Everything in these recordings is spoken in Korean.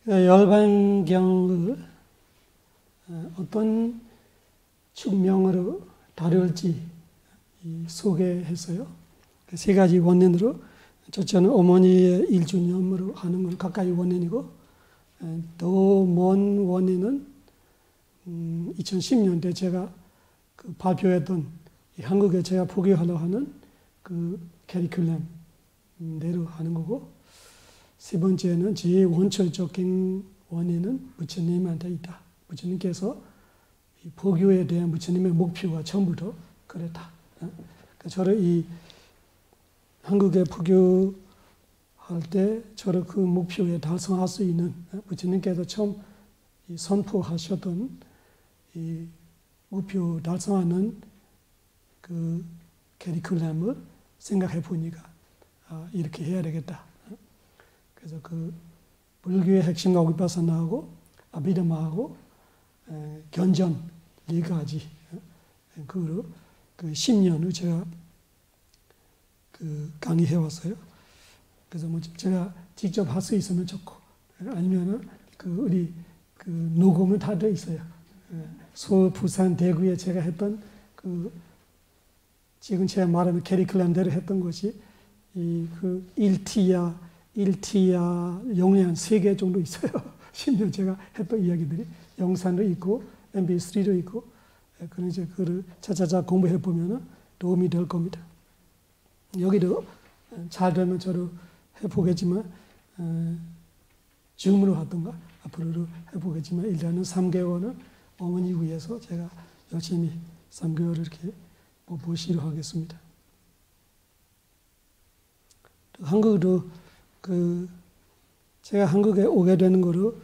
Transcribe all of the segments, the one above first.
열반경을 어떤 측면으로 다룰지 소개했어요. 세 가지 원인으로, 첫째는 어머니의 1주년으로 하는 건 가까이 원인이고, 더 먼 원인은 2010년대 제가 그 발표했던 한국에 제가 포교하려고 하는 그 캐리큘럼대로 하는 거고, 세 번째는 제 원천적인 원인은 부처님한테 있다. 부처님께서 이 포교에 대한 부처님의 목표가 처음부터 그랬다. 저를 이 한국에 포교할 때 저를 그 목표에 달성할 수 있는 부처님께서 처음 선포하셨던 이 목표 달성하는 그 캐리큘럼을 생각해 보니까 이렇게 해야 되겠다. 그래서 그 불교의 핵심과 위파사나하고 아비담마하고 견전 네 가지 그로 그 10년을 제가 그 강의해 왔어요. 그래서 뭐 제가 직접 할 수 있으면 좋고, 아니면은 그 우리 그 녹음은 다 돼 있어요. 서울, 부산, 대구에 제가 했던 그 지금 제가 말하는 캐리큘럼대로 했던 것이 이 그 1티야 용량 3개 정도 있어요. 심지어 제가 했던 이야기들이 영상도 있고 MP3도 있고, 그런 이제 그를 차차차 공부해 보면은 도움이 될 겁니다. 여기도 잘 되면 저도 해보겠지만, 지금으로 하든가 앞으로도 해보겠지만, 일단은 3개월은 어머니 위해서 제가 열심히 3개월을 이렇게 모시려 하겠습니다. 한국도 그 제가 한국에 오게 되는 거로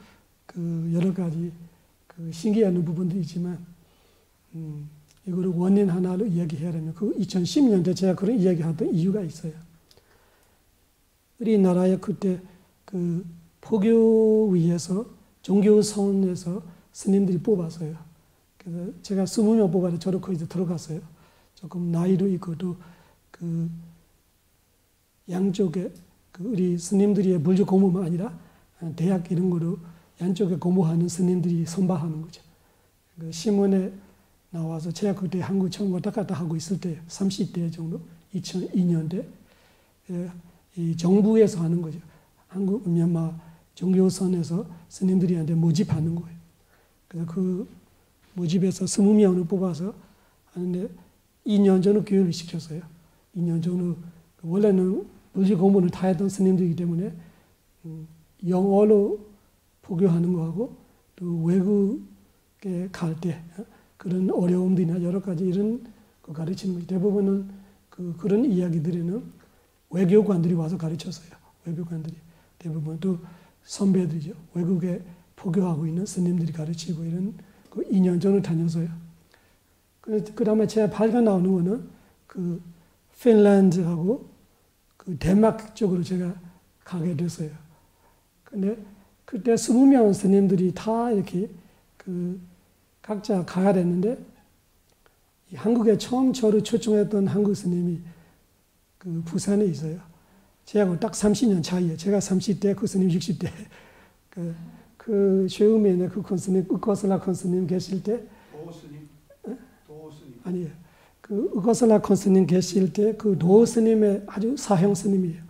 그 여러 가지 그 신기한 부분도 있지만, 이거를 원인 하나로 이야기하려면 그 2010년대 제가 그런 이야기하던 이유가 있어요. 우리나라에 그때 그 포교 위해서 종교선에서 스님들이 뽑았어요. 그래서 제가 20명 뽑아서 저도 거기서 들어갔어요. 조금 나이도 있고 또 그 양쪽에 그 우리 스님들이 물질 공부만 아니라 대학 이런 거로 양쪽에 공부하는 스님들이 선발하는 거죠. 그 신문에 나와서 제가 그때 한국 처음 왔다 갔다 하고 있을 때 30대 정도 2002년대 이 정부에서 하는 거죠. 한국 미얀마 종교선에서 스님들이한테 모집하는 거예요. 그래서 그 모집에서 20명을 뽑아서 하는데 2년 전에 교육을 시켰어요. 2년 전에 원래는 물질 공부를 다 했던 스님들이기 때문에 영어로 포교하는 거하고 또 외국에 갈 때 그런 어려움들이나 여러 가지 이런 거 가르치는 거죠. 대부분은 그런 이야기들에는 외교관들이 와서 가르쳤어요. 외교관들이 대부분 또 선배들이죠. 외국에 포교하고 있는 스님들이 가르치고 이런 그 2년 전을 다녔어요. 그 다음에 제가 발견 나오는 거는 그 핀란드하고 그 덴마크 쪽으로 제가 가게 됐어요. 근데 그때 20명 스님들이 다 이렇게 그 각자 가야 됐는데, 한국에 처음 저를 초청했던 한국 스님이 그 부산에 있어요. 제하고 딱 30년 차이에요. 제가 30대, 그 스님 60대. 그 최우면에 그 콘스님, 으코슬라 콘스님 계실 때. 도스님? 도스님? 아니에요. 그 으코슬라 콘스님 계실 때 그 도 스님의 아주 사형 스님이에요.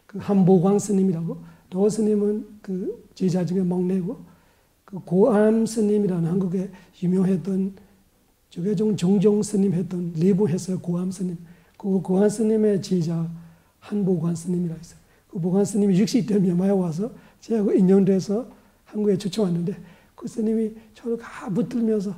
그 한보광 스님이라고. 도 스님은 그 제자 중에 막내고, 그 고암 스님이라는 한국에 유명했던 조계종 정종 스님 했던 레보했어요. 고암 스님. 그 고암 스님의 제자 한보관 스님이라 있어요. 그 보관 스님이 60대 미얀마에 와서 제하고 인연돼서 한국에 초청왔는데, 그 스님이 저를 가 붙들면서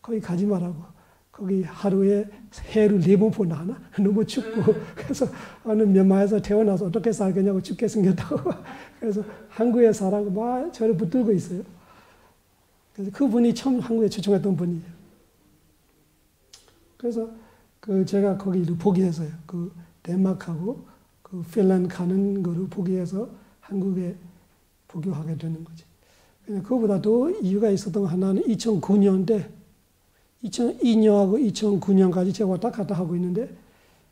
거기 가지 말라고. 거기 하루에 해를 4번 보나 하나? 너무 춥고. 그래서 미얀마에서 태어나서 어떻게 살겠냐고 춥게 생겼다고. 그래서 한국에 살라고 막 저를 붙들고 있어요. 그래서 그분이 처음 한국에 초청했던 분이에요. 그래서 제가 거기를 포기했어요. 그 덴마크하고 그 핀란드 가는 거를 포기해서 한국에 포교하게 되는 거지. 그거보다 또 이유가 있었던 거 하나는 2009년대 2002년하고 2009년까지 제가 왔다 갔다 하고 있는데,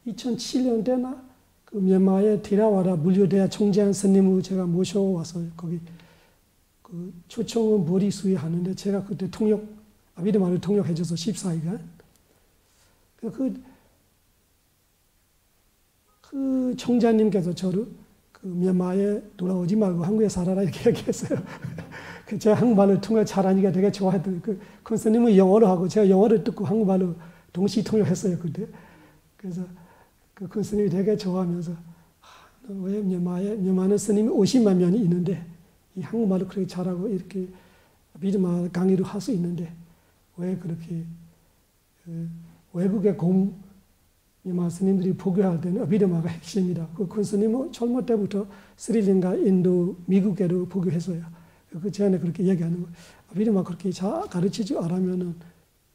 2007년대나 그 미얀마의 티라와라 물류대학 총재한 스님을 제가 모셔왔어요. 거기 그 초청은 머리수에 하는데 제가 그때 아비드마를 통역해줘서 14일간 그 총장님께서 저를 그 미얀마에 돌아오지 말고 한국에 살아라 이렇게 얘기했어요. 제가 한국말을 통역 잘하니까 되게 좋아했던 그 권스님은 영어로 하고 제가 영어를 듣고 한국말로 동시 통역했어요 그때. 그래서 그 권스님이 되게 좋아하면서 왜 미얀마는 스님이 50만 명이 있는데 이 한국말을 그렇게 잘하고 이렇게 비드마 강의를 할 수 있는데 왜 그렇게 외국의 미얀마 스님들이 포교할 때는 비드마가 핵심이다. 그 권스님은 젊을 때부터 스리랑카, 인도, 미국에도 포교했어요. 그 전에 그렇게 얘기하는 거예요. 비드마 그렇게 잘 가르치지 않으면은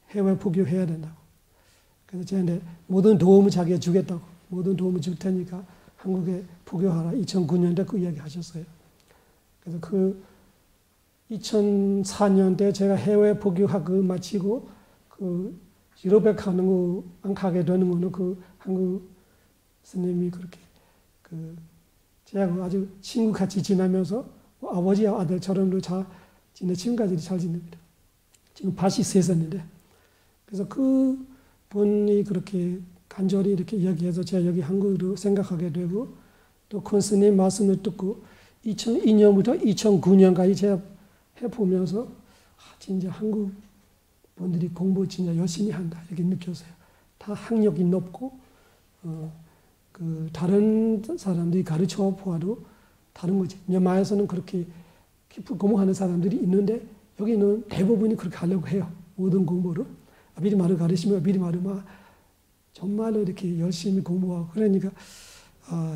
해외 포교해야 된다고. 그래서 저한테 모든 도움을 자기가 주겠다고. 모든 도움을 줄 테니까 한국에 포교하라. 2009년대 그 이야기 하셨어요. 그래서 그 2004년대 제가 해외 포교학을 마치고 그 유럽에 안 가게 되는 거는 그 한국 스님이 그렇게 제가 아주 친구같이 지내면서 아버지와 아들처럼도 잘 지금까지도 잘 지냅니다. 지금 83살인데. 그래서 그 분이 그렇게 간절히 이렇게 이야기해서 제가 여기 한국으로 생각하게 되고 또 콘스님 말씀을 듣고 2002년부터 2009년까지 제가 해보면서 진짜 한국 분들이 공부 진짜 열심히 한다 이렇게 느꼈어요. 다 학력이 높고 다른 사람들이 가르쳐 보아도 다른 거지. 미얀마에서는 그렇게 깊이 공부하는 사람들이 있는데 여기는 대부분이 그렇게 하려고 해요. 모든 공부를. 비드마를 가르치면 비드마를 막 정말로 이렇게 열심히 공부하고 그러니까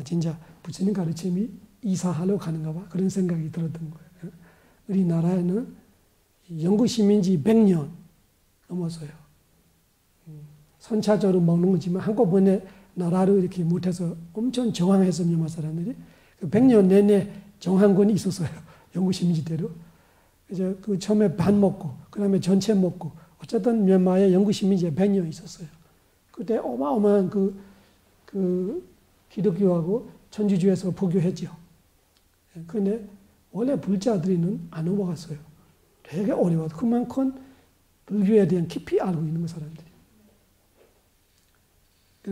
진짜 부처님 가르침이 이사하러 가는가 봐 그런 생각이 들었던 거예요. 우리나라에는 영구 시민지 100년 넘었어요. 선차적으로 먹는 거지만 한꺼번에 나라를 이렇게 못해서 엄청 저항해서 미얀마 사람들이 100년 내내 정한권이 있었어요. 영구 시민지대로. 그래서 그 처음에 반 먹고 그 다음에 전체 먹고 어쨌든 미얀마에 영구 시민지에 100년 있었어요. 그때 어마어마한 그 기독교하고 천주교에서 포교했죠. 그런데 원래 불자들이는 안 넘어갔어요. 되게 어려워서 그만큼 불교에 대한 깊이 알고 있는 거 사람들이.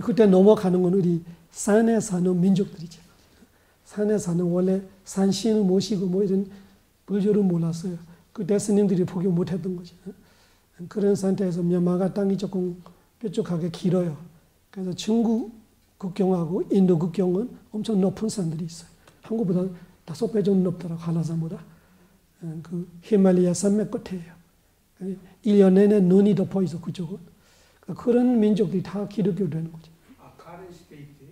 그때 넘어가는 건 우리 산에 사는 민족들이죠. 산에 사는 원래 산신을 모시고 뭐 이런 불교를 몰랐어요. 그때 스님들이 포교 못했던 거죠. 그런 상태에서 미얀마가 땅이 조금 뾰족하게 길어요. 그래서 중국 국경하고 인도 국경은 엄청 높은 산들이 있어요. 한국보다 5배 정도 높더라고 한라산보다. 그 히말라야 산맥 끝이에요. 1년 내내 눈이 덮어 있어 그쪽은. 그런 민족들이 다 기독교 되는 거죠. 카렌 스테이트?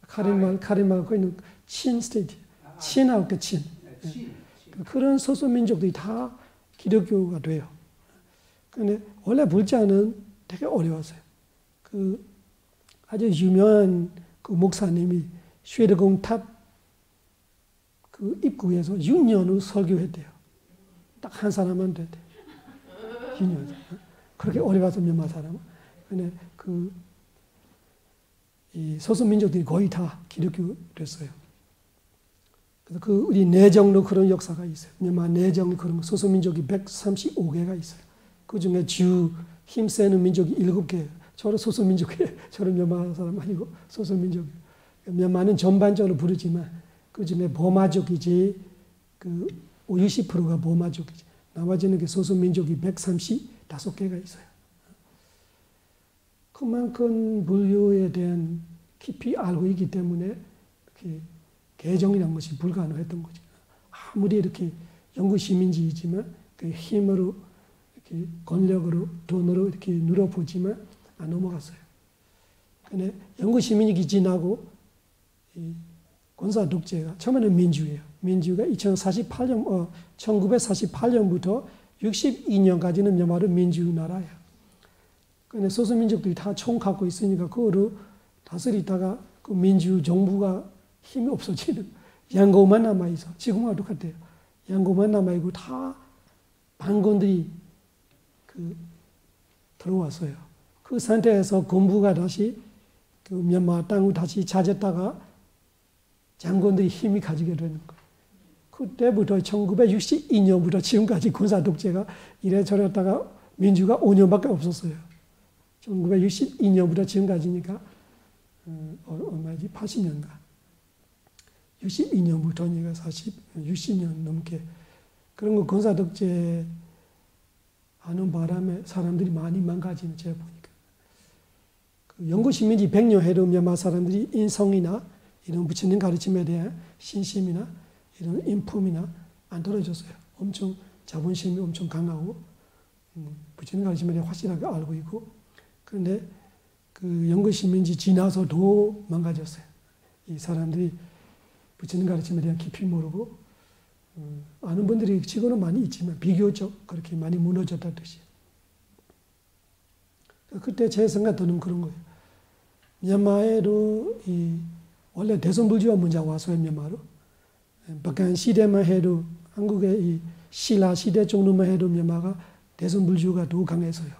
카렌 말고 있는 친 스테이트. 친하고 그 친. 그런 소수민족들이 다 기독교가 돼요. 그런데 원래 불자는 되게 어려웠어요. 아주 유명한 그 목사님이 쉐르공 탑 그 입구에서 6년을 설교했대요. 딱 한 사람만 됐대요. 6년. 그렇게 어려워서 미얀마 사람은. 근데 이 소수민족들이 거의 다 기독교 됐어요. 그래서 우리 내정도 그런 역사가 있어요. 미얀마 내정 그런 소수민족이 135개가 있어요. 그 중에 힘 세는 민족이 7개. 저는 소수민족이에요. 저는 미얀마 사람 아니고 소수민족이에요. 미얀마는 전반적으로 부르지만 그 중에 버마족이지 60%가 버마족이지. 나머지는 소수민족이 135개가 있어요. 그만큼 불교에 대한 깊이 알고 있기 때문에 이렇게 개정이라는 것이 불가능했던 거죠. 아무리 이렇게 영구 시민지이지만 그 힘으로 이렇게 권력으로 돈으로 이렇게 눌러보지만 안 넘어갔어요. 근데 영구 시민이 지나고 이 군사 독재가 처음에는 민주예요. 민주가 1948년부터 62년까지는 미얀마는 민주나라예요. 근데 소수민족들이 다 총 갖고 있으니까 그거를 다스리다가 그 민주 정부가 힘이 없어지는 양고만 남아있어. 지금과 똑같아요. 양고만 남아있고 다 반군들이 들어왔어요. 그 상태에서 군부가 다시 그 미얀마 땅을 다시 찾았다가 장군들이 힘이 가지게 되는 거예요. 그때부터 1962년부터 지금까지 군사 독재가 이래저래다가 민주가 5년밖에 없었어요. 1962년부터 지금까지니까 얼마지? 80년가. 62년부터니까 60년 넘게 그런 거 군사 독재 하는 바람에 사람들이 많이 망가지는 제가 보니까. 그 영구 식민지 100년 해도 미얀마 사람들이 인성이나 이런 부처님 가르침에 대한 신심이나 이런 인품이나 안 떨어졌어요. 엄청 자본심이 엄청 강하고 부처님 가르침에 대해 확실하게 알고 있고 그런데 그 영구 식민지 지나서 더 망가졌어요. 이 사람들이 부처님 가르침에 대한 깊이 모르고 아는 분들이 지금은 많이 있지만 비교적 그렇게 많이 무너졌다는 뜻이에요. 그때 제 생각도는 그런 거예요. 미얀마에도 원래 대성불교가 먼저 왔어요. 미얀마로. 박한 시대만 해도 한국의 이 신라 시대 정도만 해도 미얀마가 대성불교가 더 강했어요.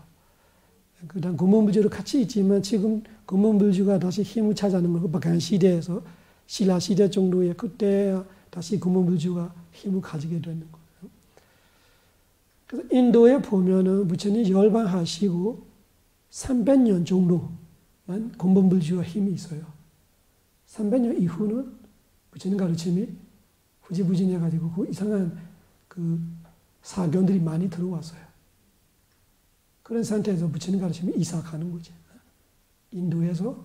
그다음 고문불교도 같이 있지만 지금 고문불교가 다시 힘을 찾아는 거고 박한 시대에서 신라 시대 정도의 그때 다시 고문불교가 힘을 가지게 되는 거예요. 그래서 인도에 보면은 부처님 열반하시고 300년 정도만 고문불교가 힘이 있어요. 300년 이후는 부처님 가르침이 후지부진해가지고 그 이상한 그 사견들이 많이 들어왔어요. 그런 상태에서 부처님 가르침이 이삭하는 거지. 인도에서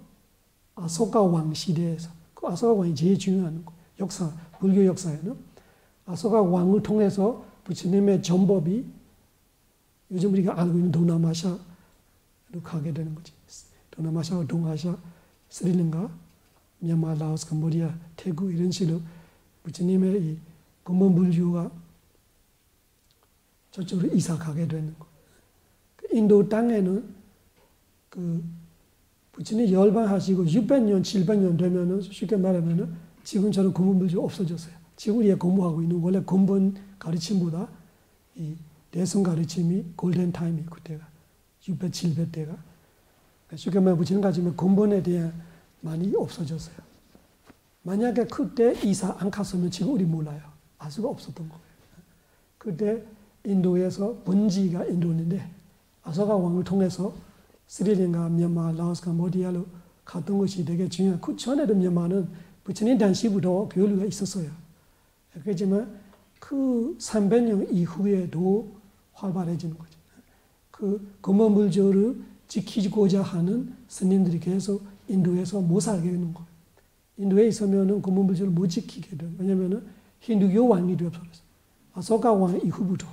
아소카 왕 시대에서 그 아소카 왕이 제일 중요한 거. 역사, 불교 역사에는 아소카 왕을 통해서 부처님의 전법이 요즘 우리가 알고 있는 동남아시아로 가게 되는 거지. 동남아시아, 동아시아, 스리랑카, 미얀마, 라오스, 캄보디아, 태국 이런 식으로 부처님의 이 고문불교가 저쪽으로 이삭하게 되는 거. 인도 땅에는 그 부처님 열반하시고 600년, 700년 되면은 쉽게 말하면은 지금처럼 고문불교 없어졌어요. 지금 우리가 공부하고 있는 원래 근본 가르침보다 이 대성 가르침이 골든 타임이 그때가 600, 700대가 쉽게 말하면 부처님 가르침의 근본에 대한 많이 없어졌어요. 만약에 그때 이사 안 갔으면 지금 우리 몰라요. 알 수가 없었던 거예요. 그때 인도에서 본지가 인도인데 아소카 왕을 통해서 스리랑카, 미얀마, 라오스, 캄보디아로 갔던 것이 되게 중요해요. 그 전에도 미얀마는 부처님 당시부터 교류가 있었어요. 그렇지만 그 300년 이후에도 활발해지는 거죠. 그 고문불교를 지키고자 하는 스님들이 계속 인도에서 못 살게 되는 거예요. 인도에 있으면은 고문불교를 못 지키게 돼요. 왜냐면은 힌두교 왕이 되어버렸어요. 아소카 왕 이후부터.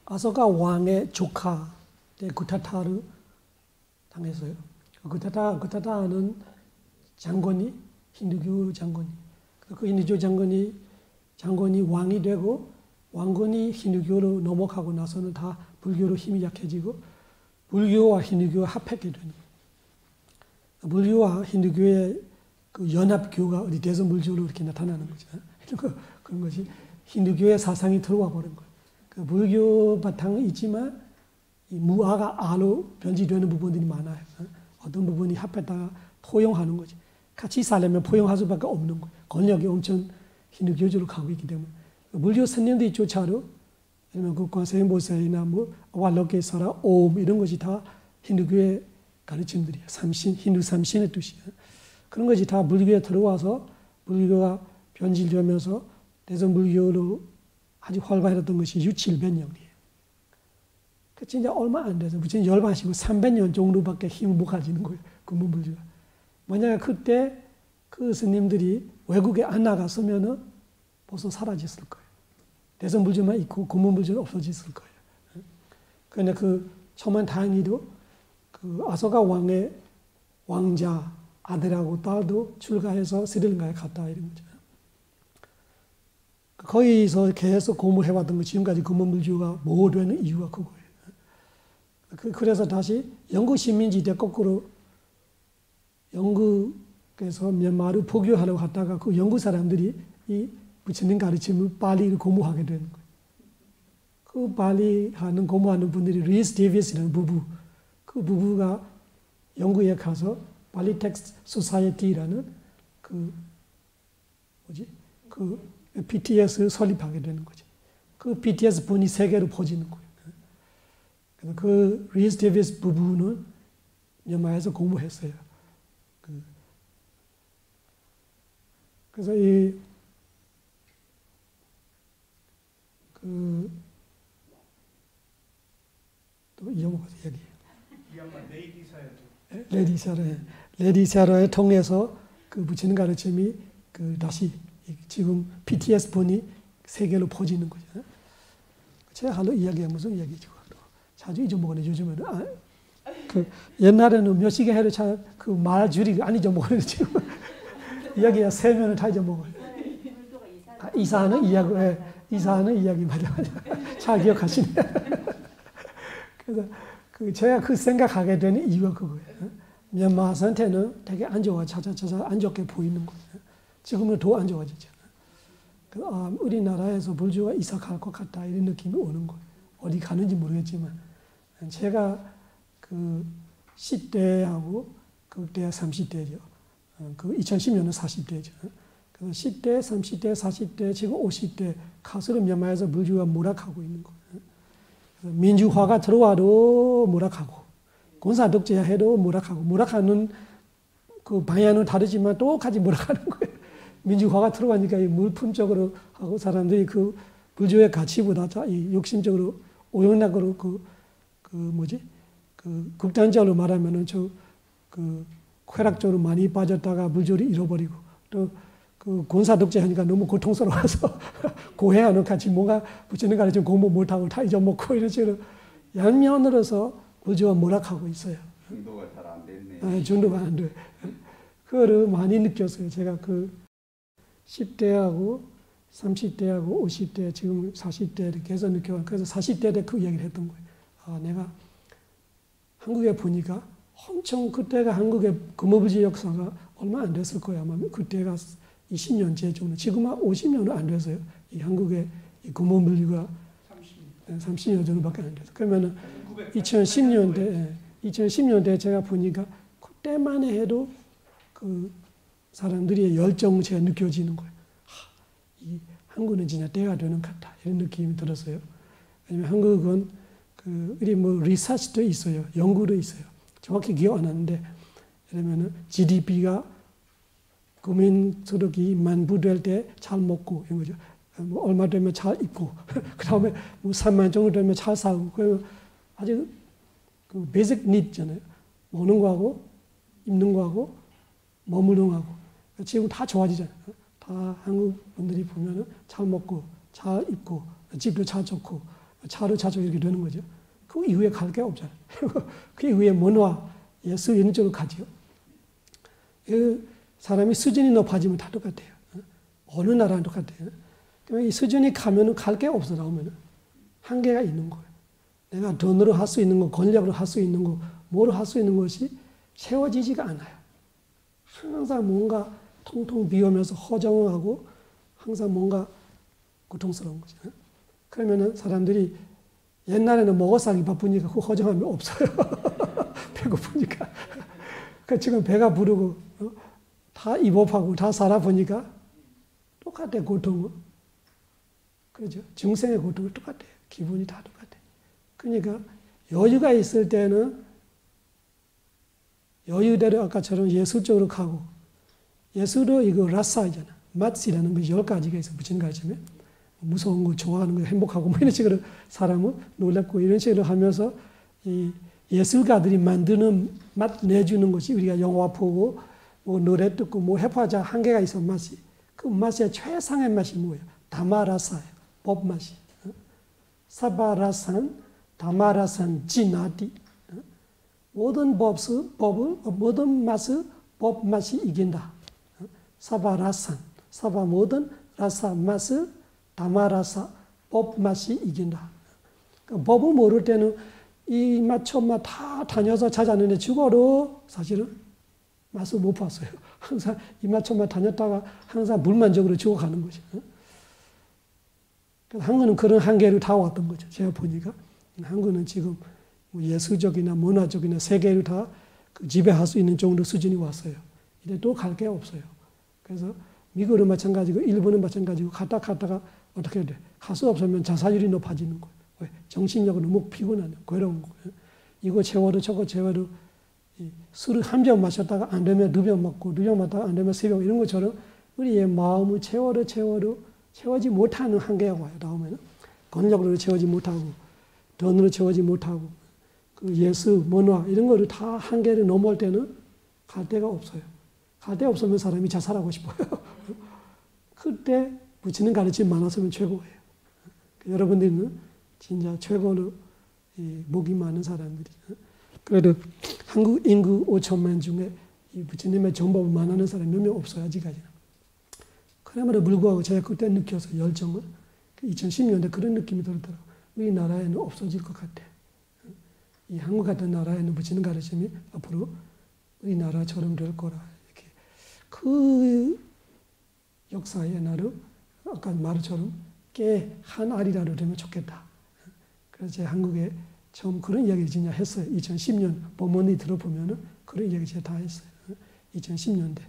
아소카 왕의 조카 구타타를 당했어요. 구타타는 장군이 힌두교 장군이. 그 힌두교 장군이 왕이 되고 왕군이 힌두교로 넘어가고 나서는 다 불교로 힘이 약해지고 불교와 힌두교가 합했게 되는 거예요. 불교와 힌두교의 그 연합교가 어디 대성불교로 이렇게 나타나는 거죠. 그런 것이 힌두교의 사상이 들어와 버린 거예요. 그 불교 바탕은 있지만 이 무아가 아로 변질되는 부분들이 많아요. 어떤 부분이 합했다가 포용하는 거지. 같이 살려면 포용할 수밖에 없는 거예요. 권력이 엄청 힌두교적으로 가고 있기 때문에. 불교 스님들이 조차도 예를 그 관세음보살이나 뭐 아왈로케사라 옴 이런 것이 다 힌두교의 가르침들이에요. 삼신, 힌두 삼신의 뜻이에요. 그런 것이 다 불교에 들어와서 불교가 변질되면서 대성불교로 아주 활발했던 것이 6, 700년이에요. 그 진짜 얼마 안 돼서 부처님 열반하시고 300년 정도밖에 힘을 못 가지는 거예요. 근본불교가. 만약에 그때 그 스님들이 외국에 안 나갔으면은 벌써 사라졌을 거예요. 대성불교만 있고 근본불교는 없어졌을 거예요. 그런데 그 천만 다행히도 그 아소카 왕의 왕자 아들하고 딸도 출가해서 스리랑카에 갔다 이런 거죠. 거기서 계속 공부해왔던 거 지금까지 근본불교가 뭐 되는 이유가 그거예요. 그래서 다시 영국 식민지대 거꾸로 영국에서 미얀마를 포교하려고 갔다가 그 영국 사람들이 이 부처님 가르침을 빨리 공부하게 되는 거예요. 그 발리 하는 공부하는 분들이 리스 데이비스라는 부부, 그 부부가 영국에 가서 발리 텍스트 소사이어티라는 그 BTS 설립하게 되는 거지. 그 BTS 본이 세계로 퍼지는 거예요. 그래서 그 리스 데이비스 부부는 미얀마에서 공부했어요. 그래서 또 잊어먹어서 얘기. 이 양반 레이디 사야죠. 레디사라에 통해서 그 부처님 가르침이 다시 지금 BTS 본이 세계로 퍼지는 거죠. 제가 하루 이야기하면 무슨 이야기죠? 자주 잊어먹어요. 요즘에는 옛날에는 몇 시간 해도 그 말 줄이 안 잊어먹어요. 지금 이야기가 세면은 다 잊어먹어요. 이사하는 이야기 맞아. 잘 기억하시네. 그래서 제가 생각하게 되는 이유가 그거예요. 미얀마 상태는 되게 안 좋아, 찾아 안 좋게 보이는 거예요. 지금은 더 안 좋아지죠. 우리나라에서 불교가 이삭할 것 같다 이런 느낌이 오는 거예요. 어디 가는지 모르겠지만 제가 그 10대하고 그때 30대죠. 그 2010년은 40대죠. 그래서 10대, 30대, 40대, 지금 50대 가수로 미얀마에서 불교가 몰락하고 있는 거예요. 그래서 민주화가 들어와도 몰락하고 공사 독재해도 몰락하고 몰락하는 그 방향은 다르지만 똑같이 몰락하는 거예요. 민주화가 들어가니까 물품적으로 하고 사람들이 그 불교의 가치보다 욕심적으로 오용락으로 극단적으로 말하면은 쾌락적으로 많이 빠졌다가 불교를 잃어버리고 또 그 군사 독재하니까 너무 고통스러워서 고해하는 같이 뭔가 부처님 가르쳐 공부 못하고 다 잊어먹고 이런 식으로 양면으로서 불교가 몰락하고 있어요. 중도가 잘 안 됐네. 중도가 안 돼. 그거를 많이 느꼈어요. 제가 10대하고 30대하고 50대 지금 40대 이렇게 해서 느껴요. 그래서 40대 때 그 얘기를 했던 거예요. 내가 한국에 보니까 엄청 그때가 한국의 금호부지 역사가 얼마 안 됐을 거야. 아마 그때가 20년째 정도. 지금은 50년은 안 됐어요. 이 한국의 이 금호부지가 30년 정도밖에 안 됐어요. 그러면은 2010년대 제가 보니까 그때만 해도 그 사람들의 열정 제가 느껴지는 거예요. 이 한국은 진짜 때가 되는 것 같다. 이런 느낌이 들었어요. 왜냐면 한국은 우리 리서치도 있어요. 연구도 있어요. 정확히 기억 안 나는데, 예를 GDP가 국민소득이 만부될 때 잘 먹고, 이런 거죠. 얼마 되면 잘 입고, 그 다음에 3만 정도 되면 잘 사고, 그러면 아주 베이직 니드잖아요. 먹는 거하고, 입는 거하고, 머무는 거하고. 지금 다 좋아지잖아요. 다 한국 분들이 보면은 잘 먹고, 잘 입고, 집도 잘 좋고, 차도 잘 좋고 이렇게 되는 거죠. 그 이후에 갈 게 없잖아요. 그 이후에 문화, 예술 이런 쪽으로 가죠. 사람이 수준이 높아지면 다 똑같아요. 어느 나라는 똑같아요. 그러니까 이 수준이 가면은 갈 게 없어 나오면은 한계가 있는 거예요. 내가 돈으로 할 수 있는 거, 권력으로 할 수 있는 거, 뭐로 할 수 있는 것이 채워지지가 않아요. 항상 뭔가 통통 비우면서 허정하고 항상 뭔가 고통스러운 거죠. 그러면은 사람들이 옛날에는 먹어 살기 바쁘니까 그 허정함이 없어요. 배고프니까. 그러니까 지금 배가 부르고 다 입업하고 다 살아보니까 똑같아 고통은. 그렇죠. 중생의 고통은 똑같아요. 기분이 다 똑같아요. 그러니까 여유가 있을 때는 여유대로 아까처럼 예술적으로 가고 예술도 이거 라사이잖아. 맛이라는 거 10가지가 있어. 부처님 가르치면 무서운 거 좋아하는 거 행복하고 뭐 이런 식으로 사람은 놀랍고 이런 식으로 하면서 이 예술가들이 만드는 맛 내주는 것이 우리가 영화 보고 뭐 노래 듣고 뭐 해봐자 한계가 있어 맛이. 그 맛의 최상의 맛이 뭐예요? 다마라사예요. 법 맛이. 사바라산, 다마라산, 지나디. 모든 모든 맛을 법 맛이 이긴다. 사바라산, 사바 모든 라사 맛을 다마라사 법 맛이 이긴다. 그러니까 법을 모를 때는 이 맛, 저맛 다 다녀서 찾았는데 죽어도 사실은 맛을 못 봤어요. 항상 이 맛, 저맛 다녔다가 항상 불만족으로 죽어가는 거죠. 한국은 그런 한계로 다 왔던 거죠. 제가 보니까 한국은 지금 예술적이나 문화적이나 세계를 다 지배할 수 있는 정도 수준이 왔어요. 이제 또 갈 게 없어요. 그래서 미국은 마찬가지고 일본은 마찬가지고 갔다가 어떻게 돼? 갈 수 없으면 자살률이 높아지는 거예요. 왜? 정신력으로 너무 피곤하네. 괴로운 거예요. 이거 채워도 저거 채워도 술을 한 병 마셨다가 안 되면 2병 먹고 2병 마다가 안 되면 3병 이런 것처럼 우리의 마음을 채워도 채워지 못하는 한계가 와요. 다음에는 권력으로 채워지 못하고 돈으로 채워지 못하고 그 예술, 문화 이런 거를 다 한계를 넘어올 때는 갈 데가 없어요. 갈 데 없으면 사람이 자살하고 싶어요. 그때 부처님 가르침 많았으면 최고예요. 여러분들은 진짜 최고로 복이 많은 사람들이죠. 그래도 한국 인구 5천만 중에 이 부처님의 정법을 만나는 사람이 몇 명 없어요. 아직까지는. 그럼에도 불구하고 제가 그때 느껴서 열정을 2010년대 그런 느낌이 들더라고요. 우리나라에는 없어질 것 같아. 이 한국 같은 나라에는 부처님 가르침이 앞으로 우리나라처럼 될 거라. 이렇게 그 역사에 나를 아까 말처럼 깨 한 알이라도 되면 좋겠다. 그래서 제가 한국에 처음 그런 이야기를 진짜 했어요. 2010년 법문이 들어보면은 그런 이야기 제가 다 했어요. 2010년대.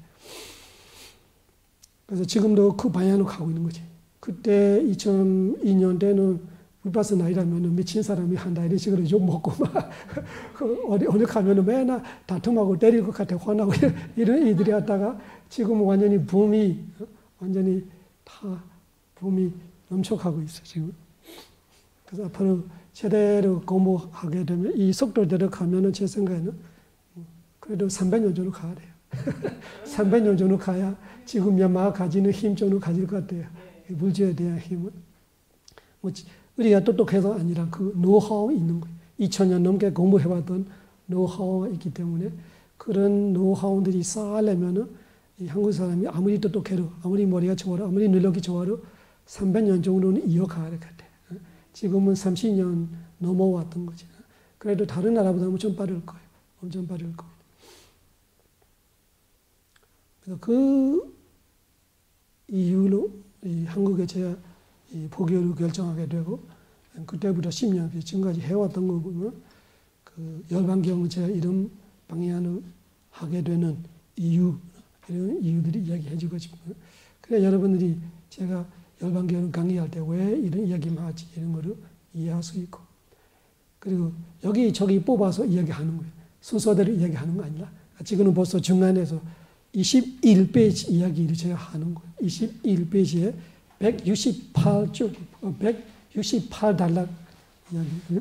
그래서 지금도 그 방향으로 가고 있는 거지. 그때 2002년대는 위파스나 일하면은 미친 사람이 한다 이런 식으로 욕 먹고 막 어디 가면은 맨날 다툼하고 때릴 것 같아 화나고 이런 일들이 왔다가 지금은 완전히 완전히 다 붐이 넘쳐가고 있어 지금. 그래서 앞으로 제대로 공부하게 되면 이 속도대로 가면은 제 생각에는 그래도 300년 정도 가야 돼요. 300년 정도 가야 지금 야마가 가지는 힘 정도 가질 것 같아요. 물질에 대한 힘은. 우리가 똑똑해서 아니라 그 노하우가 있는 거예요. 2000년 넘게 공부해왔던 노하우가 있기 때문에 그런 노하우들이 쌓으려면은 이 한국 사람이 아무리 똑똑해도 아무리 머리가 좋아도 아무리 능력이 좋아도 300년 정도는 이어가야 될 것 같아요. 지금은 30년 넘어왔던 거죠. 그래도 다른 나라보다 엄청 빠를 거예요. 엄청 빠를 거예요. 그래서 그 이후로 이 한국에 제가 이 포교를 결정하게 되고 그때부터 10년 지금까지 해왔던 거 보면 그 열반경을 제가 이런 방향을 하게 되는 이유 이런 이유들이 이야기해주고 싶어요. 그래 여러분들이 제가 열반경을 강의할 때 왜 이런 이야기만 하지 이런 거를 이해할 수 있고 그리고 여기 저기 뽑아서 이야기하는 거예요. 순서대로 이야기하는 거 아니라 지금은 벌써 중간에서 21페이지 이야기를 제가 하는 거예요. 21페이지에 168쪽, 168단락 이야기예요.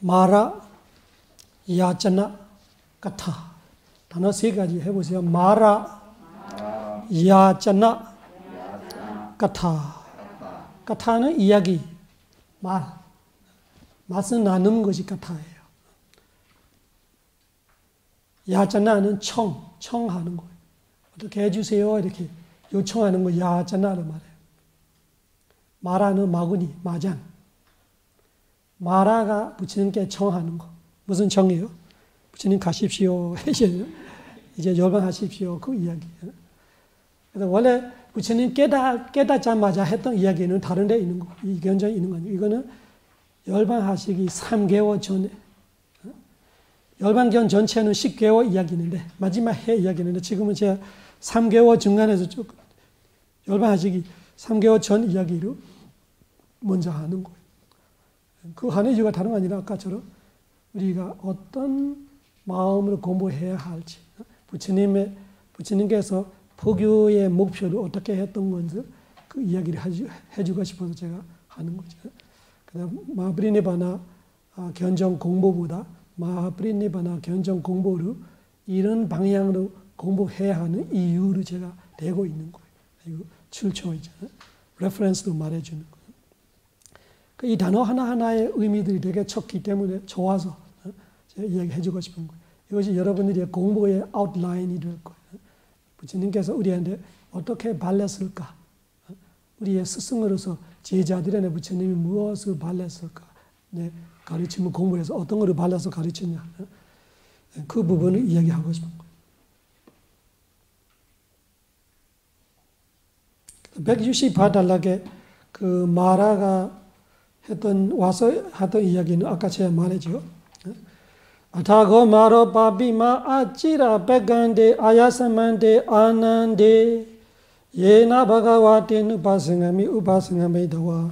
마라, 야자나, 가타. 단어 3가지 해보세요. 마라, 야자나, 가타. 가타는 이야기, 맛은 나누는 것이 가타예요. 야자나는 청하는 거예요. 어떻게 해주세요? 이렇게 요청하는 거 야자나를 말해요. 마라는 마구니, 마장. 마라가 부처님께 청하는 거. 무슨 청이에요? 부처님 가십시오. 이제 열반하십시오. 그 이야기예요. 그래서 원래 부처님 깨닫자마자 했던 이야기는 다른 데 있는 거. 이 견장이 있는 거 아니에요. 이거는 열반하시기 3개월 전에 열반경 전체는 10개월 이야기인데 마지막 해 이야기인데 지금은 제가 3개월 중간에서 쭉 열반하시기 3개월 전 이야기로 먼저 하는 거예요. 그 하는 이유가 다른 거 아니라 아까처럼 우리가 어떤 마음으로 공부해야 할지 부처님께서 포교의 목표를 어떻게 했던 건지 그 이야기를 해주고 싶어서 제가 하는 거죠. 그다음 마하프리니바나 견정 공부보다 마하프리니바나 견정 공부를 이런 방향으로 공부해야 하는 이유를 제가 대고 있는 거예요. 이거 출처이잖아요. 레퍼런스로 말해주는 거예요. 이 단어 하나하나의 의미들이 되게 척기 때문에 좋아서 제가 이야기해주고 싶은 거예요. 이것이 여러분들의 공부의 아웃라인이 될 거예요. 부처님께서 우리한테 어떻게 발렸을까? 우리의 스승으로서 제자들에게 부처님이 무엇을 발렸을까? 네, 가르침을 공부해서 어떤 것을 발라서 가르쳤냐? 그 부분을 이야기하고 싶은 거예요. 168달러게 그 마라가 와서 하던 이야기는 아까 제가 말했죠. 아타고 마로 바비마 아치라 백간데 아야사만데 아난데 예나 바가와테 우파승하미 우파승하미다와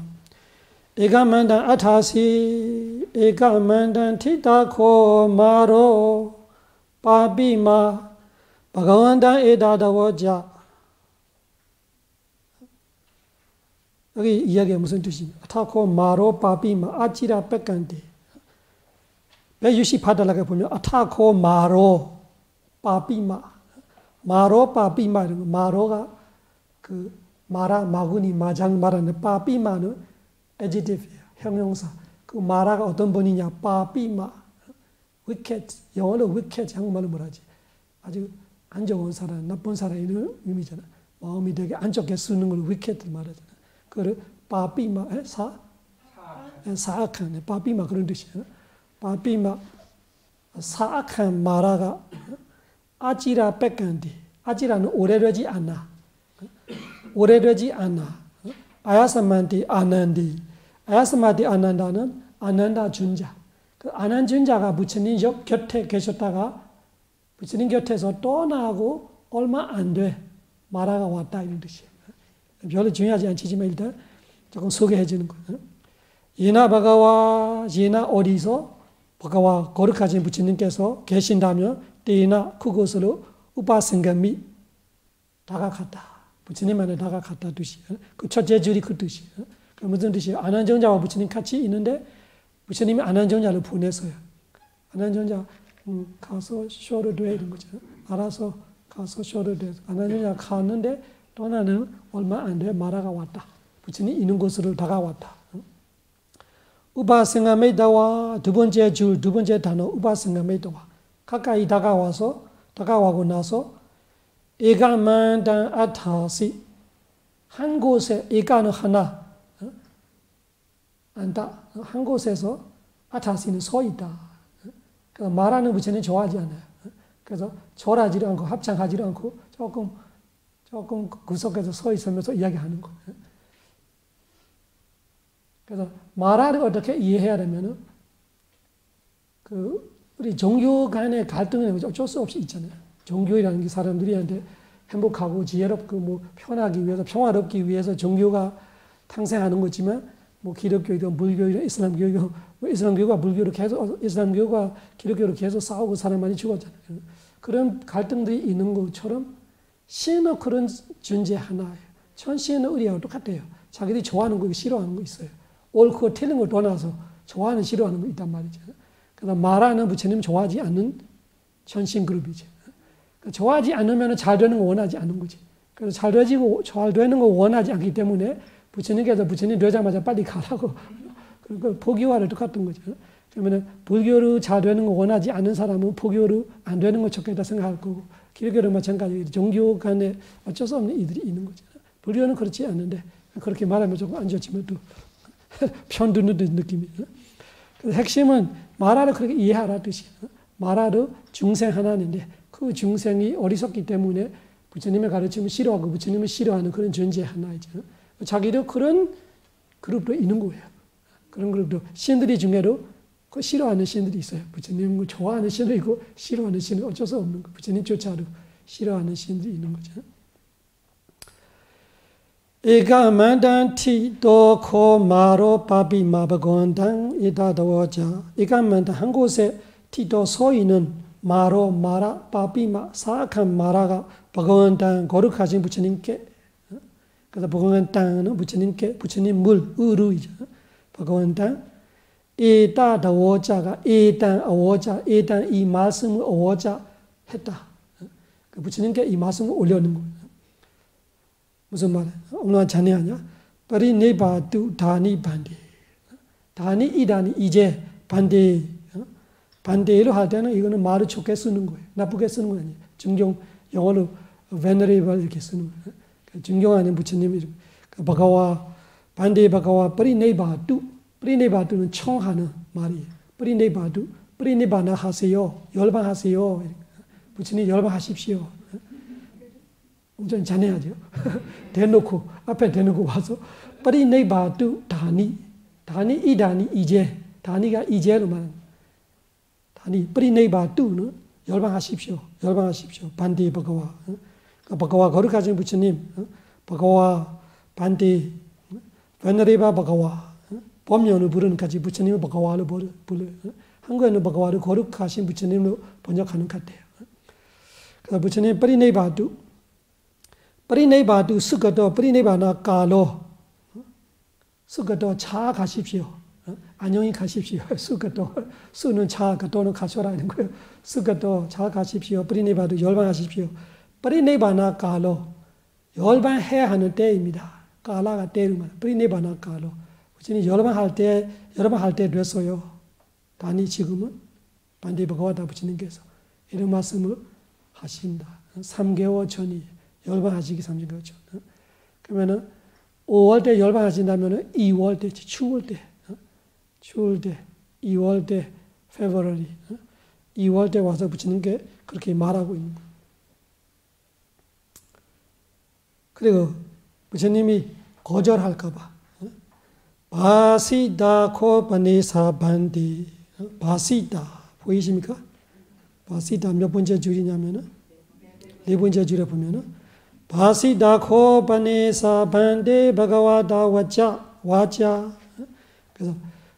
에가만단 아타시 에가만단 티타코 마로 바비마 바가완단 에다다워자. 여기 이야기가 무슨 뜻입니까? 아타코 마로 바비마 아치라 백간데 168달러가 보면 아타코 마로 바비마 마로 바비마 이런 거 마로가 그 마라 마구니 마장 말하는 바비마는 adjective예요. 형용사. 그 마라가 어떤 분이냐? 바비마 wicked 영어로 wicked 한국말로 뭐라지? 아주 안 좋은 사람, 나쁜 사람 이런 의미잖아. 마음이 되게 안 좋게 쓰는 걸 wicked 말하잖아. 그걸 바비마 사악한 바비마 그런 뜻이야. 바비마 사악한 마라가 아지라 백간디 아지라는 오래되지 않아. 오래되지 않아. 아야사만디 아난디 아야사만디 아난다는 아난다 준자. 그 아난 준자가 부처님 곁에 계셨다가 부처님 곁에서 떠나고 얼마 안 돼 마라가 왔다 이런 뜻이에요. 별로 중요하지 않지만 일단 조금 소개해 주는 거예요. 예나 바가와 예나 어디서 바가와 거룩하신 부처님께서 계신다면 때나 그곳으로 우파승가미 다가갔다. 부처님만에 다가갔다 뜻이에요. 그 첫째 줄이 그 뜻이에요. 그 무슨 뜻이에요? 아난정자와 부처님 같이 있는데 부처님이 아난정자를 보냈어요. 아난정자 가서 쉬어도 돼 이런 거죠. 알아서 가서 쉬어도 돼. 아난정자 갔는데 떠나는 얼마 안 돼 마라가 왔다. 부처님 있는 곳으로 다가왔다. 우파승가메다와 두 번째 줄, 두 번째 단어 우파승가메다와 가까이 다가와고 나서 에가만단 아타시 한 곳에 에가는 하나 안다 한 곳에서 아타시는 서 있다. 그래서 말하는 부처님 좋아하지 않아요. 그래서 절하지도 않고 합창하지도 않고 조금 구석에서 서 있으면서 이야기하는 거예요. 그래서 마라를 어떻게 이해해야 되면은 그 우리 종교 간의 갈등은 어쩔 수 없이 있잖아요. 종교라는 게 사람들이한테 행복하고 지혜롭고 뭐 편하기 위해서 평화롭기 위해서 종교가 탄생하는 거지만 뭐 기독교이든 불교이든 이슬람교이든 뭐 이슬람교가 불교로 계속 이슬람교가 기독교로 계속 싸우고 사람 많이 죽었잖아요. 그런 갈등들이 있는 것처럼 신은 그런 존재 하나예요. 천신은 우리하고 똑같아요. 자기들이 좋아하는 거 싫어하는 거 있어요. 옳고 틀린 걸 떠나서 좋아하는 싫어하는 거 있단 말이죠. 그래서 마라는 부처님 좋아하지 않는 천신 그룹이죠. 좋아하지 않으면 잘 되는 거 원하지 않는 거지. 그래서 잘 되는 거 원하지 않기 때문에 부처님께서 부처님 되자마자 빨리 가라고. 그러니까 포교와를 똑같은 거죠. 그러면 불교로 잘 되는 거 원하지 않는 사람은 포교로 안 되는 거 좋겠다 생각할 거고 기독교는 마찬가지 종교 간에 어쩔 수 없는 이들이 있는 거죠. 불교는 그렇지 않는데 그렇게 말하면 조금 안 좋지만 또 편드는 느낌이에요. 그래서 핵심은 마라를 그렇게 이해하라 뜻이에요. 마라도 중생 하나인데 그 중생이 어리석기 때문에 부처님의 가르침을 싫어하고 부처님을 싫어하는 그런 존재 하나이죠. 자기도 그런 그룹도 있는 거예요. 그런 그룹도 신들이 중에도 그 싫어하는 신들이 있어요. 부처님을 좋아하는 신도 있고 싫어하는 신은 어쩔 수 없는 거. 부처님조차도 싫어하는 신들이 있는 거죠. 에가만단 티도코 마로 바비 마바곤당 이다도자 에가만단 한 곳에 티도 서 있는 마로 마라 바비마 사악한 마라가 바곤당 거룩하신 부처님께 그래서 바곤당은 부처님께 부처님 물 의루이죠. 바곤당 에다도자가 에단 어워자 에단 이 말씀을 어워자 했다. 그 부처님께 이 말씀을 올려놓는 거예요. 무슨 말이야? 오늘 자네하냐? 파리네바두 다니 반대. 다니 이다니 이제 반대. 반대로 할 때는 이거는 말을 좋게 쓰는 거예요. 나쁘게 쓰는 거 아니에요. 중경 영어로 venerable 이렇게 쓰는 거예요. 중경하는 부처님 이름. 바가와 반대 바가와 파리네바두. 파리네바두는 청하는 말이에요. 파리네바두. 파리네바나 하세요. 열반하세요. 부처님 열반하십시오. 엄청 잔해하죠. 대놓고 앞에 대놓고 와서 파리네바투 다니 이 다니 이제 다니가 이제로 말합니다. 다니 파리네바투는 열방하십시오. 반대 버거와 버거와 거룩하신 부처님 버거와 반대 베너레바 버거와 법명을 부르는 같이 부처님을 버거와로 불러요. 한국에는 버거와를 거룩하신 부처님으로 번역하는 것 같아요. 그래서 부처님 파리네바투 스가도 파리네바나 까로 스가도 차 가십시오. 안녕히 가십시오. 스가도 수는 차 가도는 가셔라 이런 거예요. 스가도 차 가십시오. 파리네바도 열반하십시오. 파리네바나 까로 열반해야 하는 때입니다. 까라가 때는 말. 파리네바나 까로 부처님 열반할 때 됐어요. 다니 지금은 반대 버거와다 부처님께서 이런 말씀을 하십니다. 3개월 전이 열반하시기 3개월 전. 그러면은 5월 때 열반하신다면은 2월 때 추울 때 2월 때 February 2월 때 와서 부처님께 그렇게 말하고 있는 거예요. 그리고 부처님이 거절할까봐 바시다 코바네사 반디 바시다 보이십니까? 바시다 몇 번째 줄이냐면은 네 번째 줄에 보면은 바시다 코바네사 반디 바가와다 와자 그래서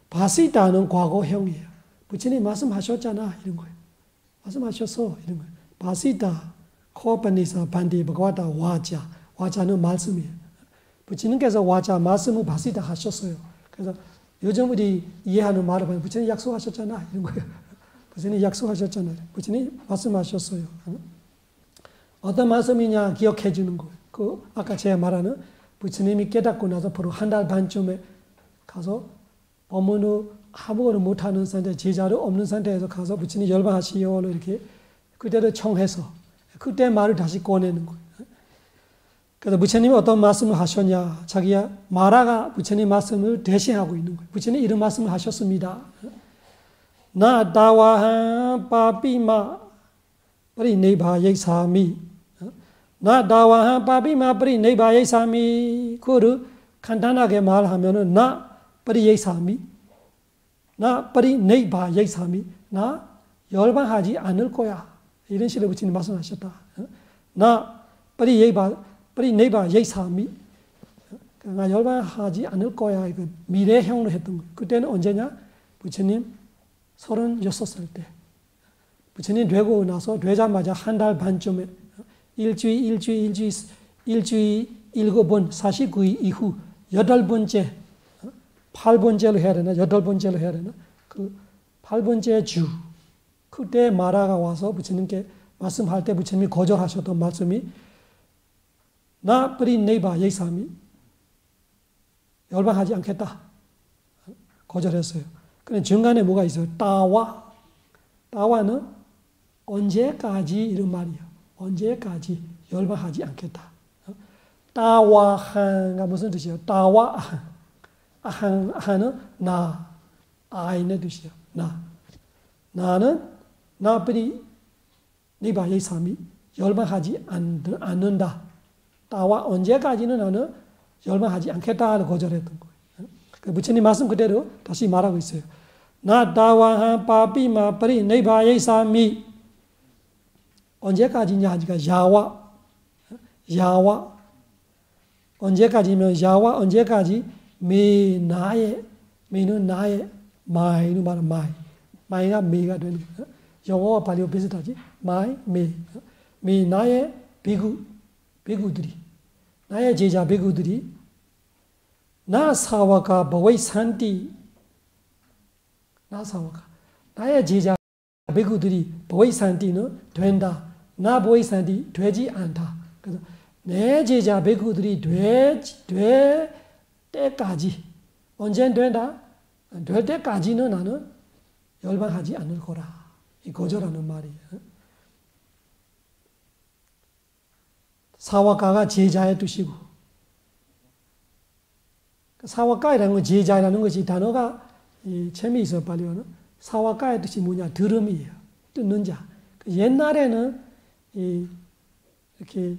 바시다는 과거형이에요. 부처님 말씀하셨잖아 이런 거예요. 말씀하셨어 이런 거예요. 바시다 코바네사 반디 바가와다 와자는 말씀이에요. 부처님께서 와자 말씀을 바시다 하셨어요. 그래서 요즘 우리 이해하는 말을 보면 부처님 약속하셨잖아 이런 거예요. 부처님 약속하셨잖아요. 부처님 말씀하셨어요. 어떤 말씀이냐 기억해 주는 거예요. 그 아까 제가 말하는 부처님이 깨닫고 나서 바로 한 달 반쯤에 가서 법문을 아무거나 못하는 상태, 제자를 없는 상태에서 가서 부처님 열반하시오 이렇게 그대로 청해서 그때 말을 다시 꺼내는 거예요. 그래서 부처님이 어떤 말씀을 하셨냐, 자기야 마라가 부처님 말씀을 대신하고 있는 거예요. 부처님 이런 말씀을 하셨습니다. 나 다와한 빠삐마 프리네바 예사미 나 다와한 빠삐마 프리네바 예사미 그거를 간단하게 말하면은 나 프리예사미 나 프리네바 예사미 나 열반하지 않을 거야 이런 식으로 부처님 말씀하셨다. 나 프리네바 예사미 나 열반하지 않을 거야 이거 미래형으로 했던 거예요. 그때는 언제냐? 부처님 36살 때 부처님 되고 나서 되자마자 한 달 반쯤에 일주일 7번 49일 이후 8번째 8번째로 해야 되나 8번째로 해야 되나 그 8번째 주 그때 마라가 와서 부처님께 말씀할 때 부처님이 거절하셨던 말씀이 나 프리네바 예사미 열반하지 않겠다 거절했어요. 그런데 중간에 뭐가 있어요? 따와는 언제까지 이런 말이에요. 언제까지 열반하지 않겠다. 따와한가 무슨 뜻이에요? 따와한 아한은 나 아인의 뜻이에요. 나는 나쁘리 네바 예사미 열반하지 않는다. 따와 언제까지는 나는 열반하지 않겠다를 거절했던 거예요. 부처님 말씀 그대로 다시 말하고 있어요. 나 따와한 빠삐마 프리 네바 예사미 언제까지냐 하니까 야와 언제까지면 야와 언제까지 메는 나의 마이는 말은 마이가 메가 되는 거예요. 영어와 발리어 비슷하지? 메 나의 비구들이 나의 제자 비구들이 나 사와가 버웨이 산티 나 사와가 나의 제자 비구들이 버웨이 산티는 된다. 나 버웨이 산티 되지 않다. 그래서 내 제자 비구들이 될 때까지 언제 된다? 될 때까지는 나는 열반하지 않을 거라. 이 거절하는 말이에요. 사와가가 제자의 뜻이고 사와가이라는 건 제자라는 것이 단어가 재미있어 빨리오는 사와가의 뜻이 뭐냐? 들음이에요. 듣는 자. 옛날에는 이렇게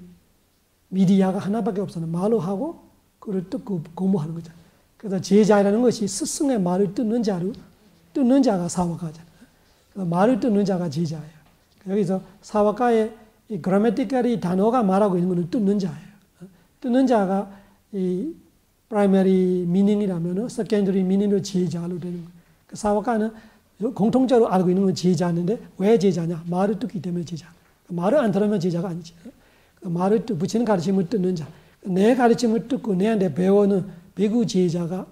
미디어가 하나밖에 없어요. 말로 하고 그걸 듣고 공부하는 거죠. 그래서 제자라는 것이 스승의 말을 듣는 자가 사와가잖아요. 말을 듣는 자가 제자예요. 여기서 사와가의 이 그라메티컬이 단어가 말하고 있는 것은 듣는 자예요. 듣는 자가 이 프라이머리 미닝이라면 세컨더리 미닝으로 제자로 되는 거예요. 그 사와가는 공통적으로 알고 있는 건 제자인데 왜 제자냐? 말을 듣기 때문에 제자. 말을 안 들으면 제자가 아니지. 말을 부처님 가르침을 듣는 자. 내 가르침을 듣고 내한테 배우는 배구 제자가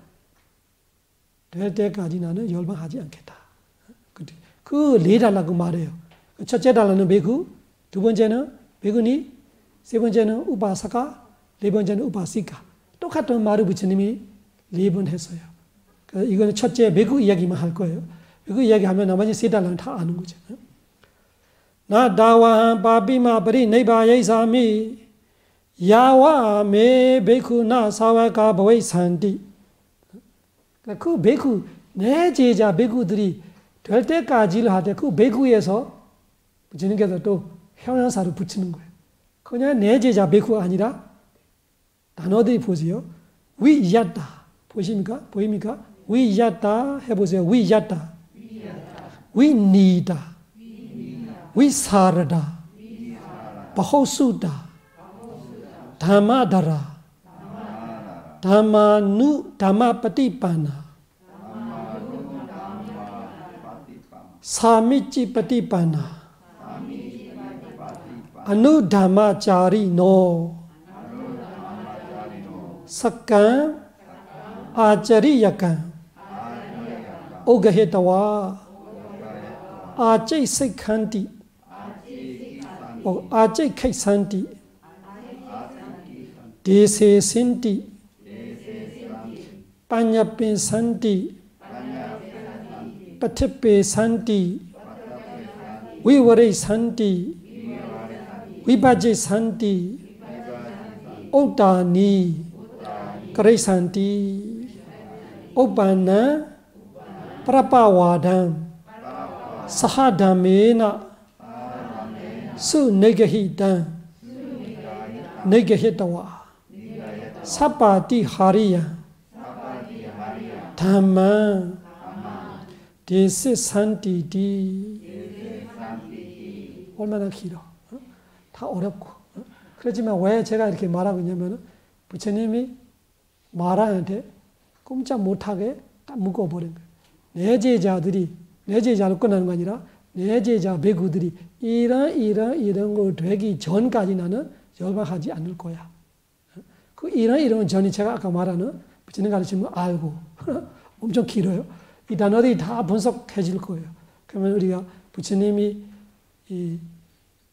될 때까지 나는 열방하지 않겠다. 그 네 달라고 말해요. 첫째 달라는 배구, 두 번째는 배구니, 세 번째는 우바사카, 네 번째는 우바시카. 똑같은 말을 부처님이 4번 했어요. 이거는 첫째 배구 이야기만 할 거예요. 배구 이야기하면 나머지 세 달라는 다 아는 거죠. 나 다와한 바비마 버리 네바예사미 야와 메 베쿠나 사와가 보이 산디. 그 베쿠 내 제자 베쿠들이 될 때까지를 하되 그 베쿠에서 부처님께서 또 형용사를 붙이는 거예요. 그냥 내 제자 베쿠가 아니라 단어들이 보세요. 위야다 보십니까? 보입니까? 위야다 해보세요. 위야다, 위니다, 위사르다, 바호수다, 담마다라, 담마누, 담마파티파나, 사미치파티파나, 아누담마차리노, sakkan acariyakan ogahetawa acai sikhanti acai kaisanti dese sinti panyape santi patipe santi vivare santi vibaje santi oddani Karisanti Obana Prapawadam Sahadamena Su Negahidam Negahitawa Sapati Hariya Dhamma Desi Santi Di 얼마나 길어. 다 어렵고. 그렇지만 왜 제가 이렇게 말하고 있냐면 부처님이 말하는데 꼼짝 못하게 딱 묶어버린 거예요. 내 제자들이, 내 제자로 끝나는 거 아니라 내 제자 배구들이 이런 걸 되기 전까지 나는 열방하지 않을 거야. 그 이런 전이 제가 아까 말하는 부처님 가르침을 알고 엄청 길어요. 이 단어들이 다 분석해질 거예요. 그러면 우리가 부처님이 이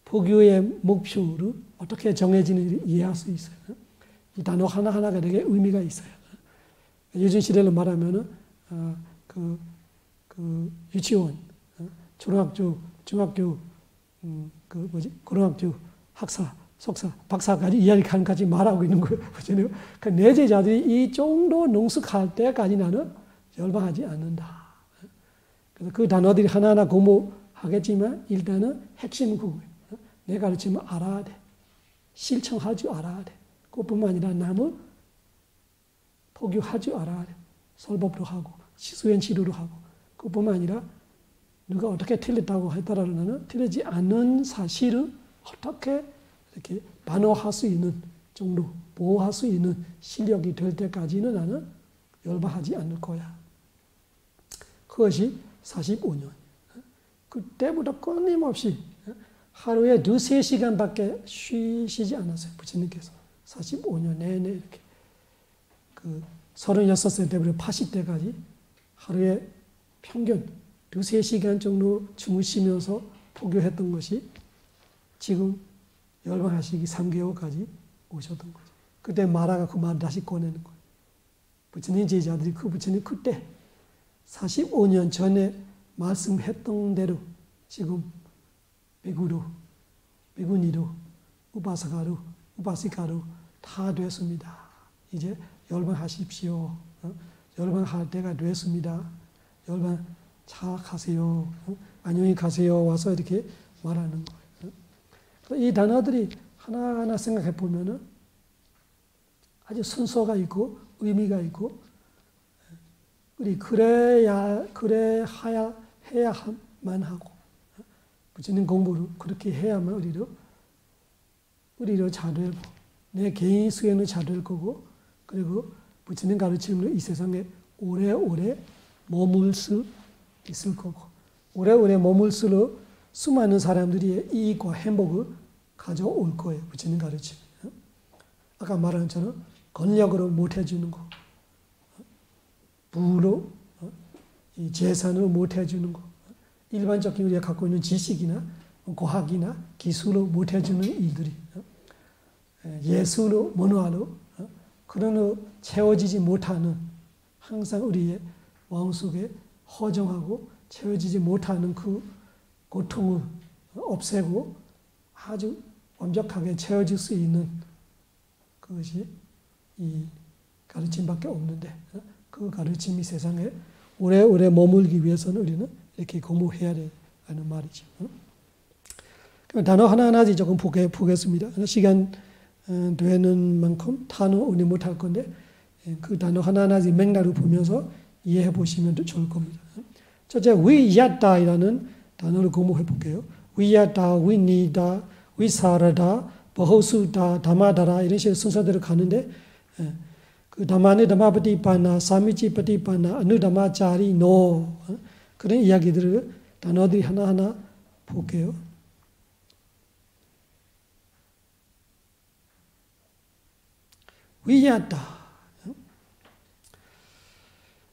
포교의 목표를 어떻게 정해지는지 이해할 수 있어요. 이 단어 하나하나가 되게 의미가 있어요. 요즘 시대로 말하면은, 유치원, 초등학교, 중학교, 고등학교, 학사, 석사, 박사까지 이야기까지 말하고 있는 거예요. 그 내 제자들이 이 정도 능숙할 때까지 나는 열방하지 않는다. 그래서 그 단어들이 하나하나 공부하겠지만 일단은 핵심은 그거예요. 내 가르침을 알아야 돼. 실천할 줄 알아야 돼. 그뿐만 아니라 남을 포교할 줄 알아야 돼. 설법도 하고 수행 치료도 하고 그뿐만 아니라 누가 어떻게 틀렸다고 하더라도 나는 틀리지 않는 사실을 어떻게 이렇게 반어할 수 있는 정도, 보호할 수 있는 실력이 될 때까지는 나는 열방하지 않을 거야. 그것이 45년. 그때부터 끊임없이 하루에 2-3시간밖에 쉬시지 않았어요. 부처님께서. 45년 내내 이렇게 36살 때부터 80대까지 하루에 평균 2-3시간 정도 주무시면서 포교했던 것이 지금 열방하시기 3개월까지 오셨던 거죠. 그때 마라가 그 말을 다시 꺼내는 거예요. 부처님 제자들이 그 부처님 그때 45년 전에 말씀했던 대로 지금 배구로, 배구니로, 우바사가로, 우바시카로 다 됐습니다. 이제 열방하십시오. 열방할 때가 됐습니다. 열방 잘 가세요. 안녕히 가세요. 와서 이렇게 말하는 거예요. 이 단어들이 하나하나 생각해 보면은 아주 순서가 있고 의미가 있고 우리 그래야만 하고 부처님 공부를 그렇게 해야만 우리로 잘 되고 내 개인 수행을 잘 될 거고 그리고 부처님 가르침으로 이 세상에 오래오래 머물 수 있을 거고 오래오래 머물수록 수많은 사람들이 이익과 행복을 가져올 거예요. 부처님 가르침. 아까 말한 것처럼 권력으로 못 해주는 거, 부로 이 재산으로 못 해주는 거, 일반적인 우리가 갖고 있는 지식이나 과학이나 기술로 못 해주는 일들이 예술로 문화로 그런 채워지지 못하는 항상 우리의 마음속에 허정하고 채워지지 못하는 그 고통을 없애고 아주 완벽하게 채워질 수 있는 그것이 이 가르침밖에 없는데 그 가르침이 세상에 오래오래 머물기 위해서는 우리는 이렇게 공부해야 되는 말이죠. 단어 하나하나씩 조금 보겠습니다. 시간 되는 만큼 단어 우리 못할 건데 그 단어 하나하나씩 맥락을 보면서 이해해 보시면 좋을 겁니다. 첫째, 위야다이라는 단어를 공부해 볼게요. 위야다, 위니다, 위사라다, 버호수다, 다마다라 이런 식의 순서대로 가는데 그 다마네 다마파티파나, 사미치파티파나, 아누다마짜리 노 그런 이야기들을 단어들이 하나하나 볼게요. 위야다.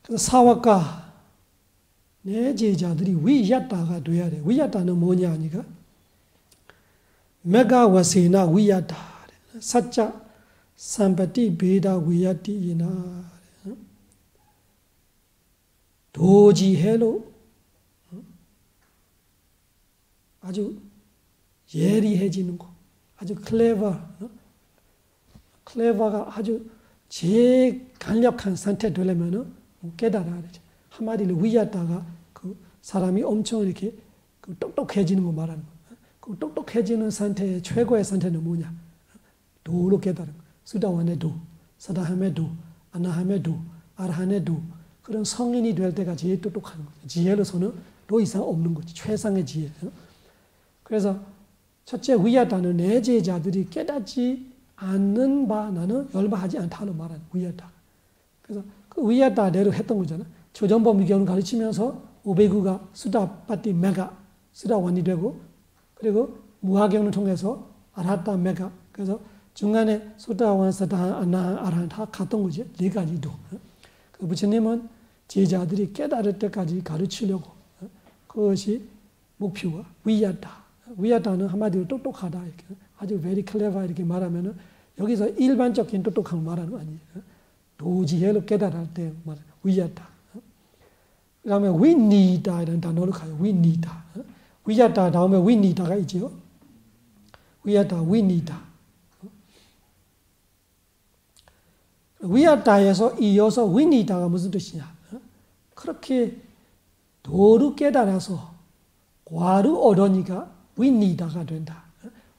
그래서 사와가 내 제자들이 위야다가 돼야 돼. 위야다는 뭐냐 하니까 메가와세나 위야다. 사자 삼바티 베다 위야티이나 도지해로 아주 예리해지는 거. 아주 클레버가 아주 제일 강력한 상태 되려면은 깨달아야 되죠. 한마디로 위야다가 그 사람이 엄청 이렇게 그 똑똑해지는 거 말하는 거. 그 똑똑해지는 상태의 최고의 상태는 뭐냐? 도로 깨달은 거. 수다완의 도, 사다함의 도, 아나함의 도, 아라한의 도. 그런 성인이 될 때가 제일 똑똑한 거죠. 지혜로서는 도 이상 없는 거지. 최상의 지혜. 그래서 첫째 위야다는 내 제자들이 깨닫지 않는 바 나는 열바하지 않다는 말은 위야다. 그래서 그 위야다대로 했던 거잖아. 조전법 미경을 가르치면서 오베구가 수다파티 메가 수다원이 되고 그리고 무하경을 통해서 아라하타 메가 그래서 중간에 수다원 사다 아나 아라한 다 갔던 거지. 네 가지도. 그 부처님은 제자들이 깨달을 때까지 가르치려고 그것이 목표가 위야다. 위야다는 한마디로 똑똑하다 이렇게 아주 very clever 이렇게 말하면은 여기서 일반적인 똑똑한 말하는 거 아니에요. 도지혜로 깨달을 때 말하는 위야다. 그 다음에 위니다 이런 단어로 가요. 위니다. 위야다 다음에 위니다가 있죠. 위야다, 위니다. 위야다에서 이어서 위니다가 무슨 뜻이냐. 그렇게 도를 깨달아서 과를 얻으니까 위니다가 된다.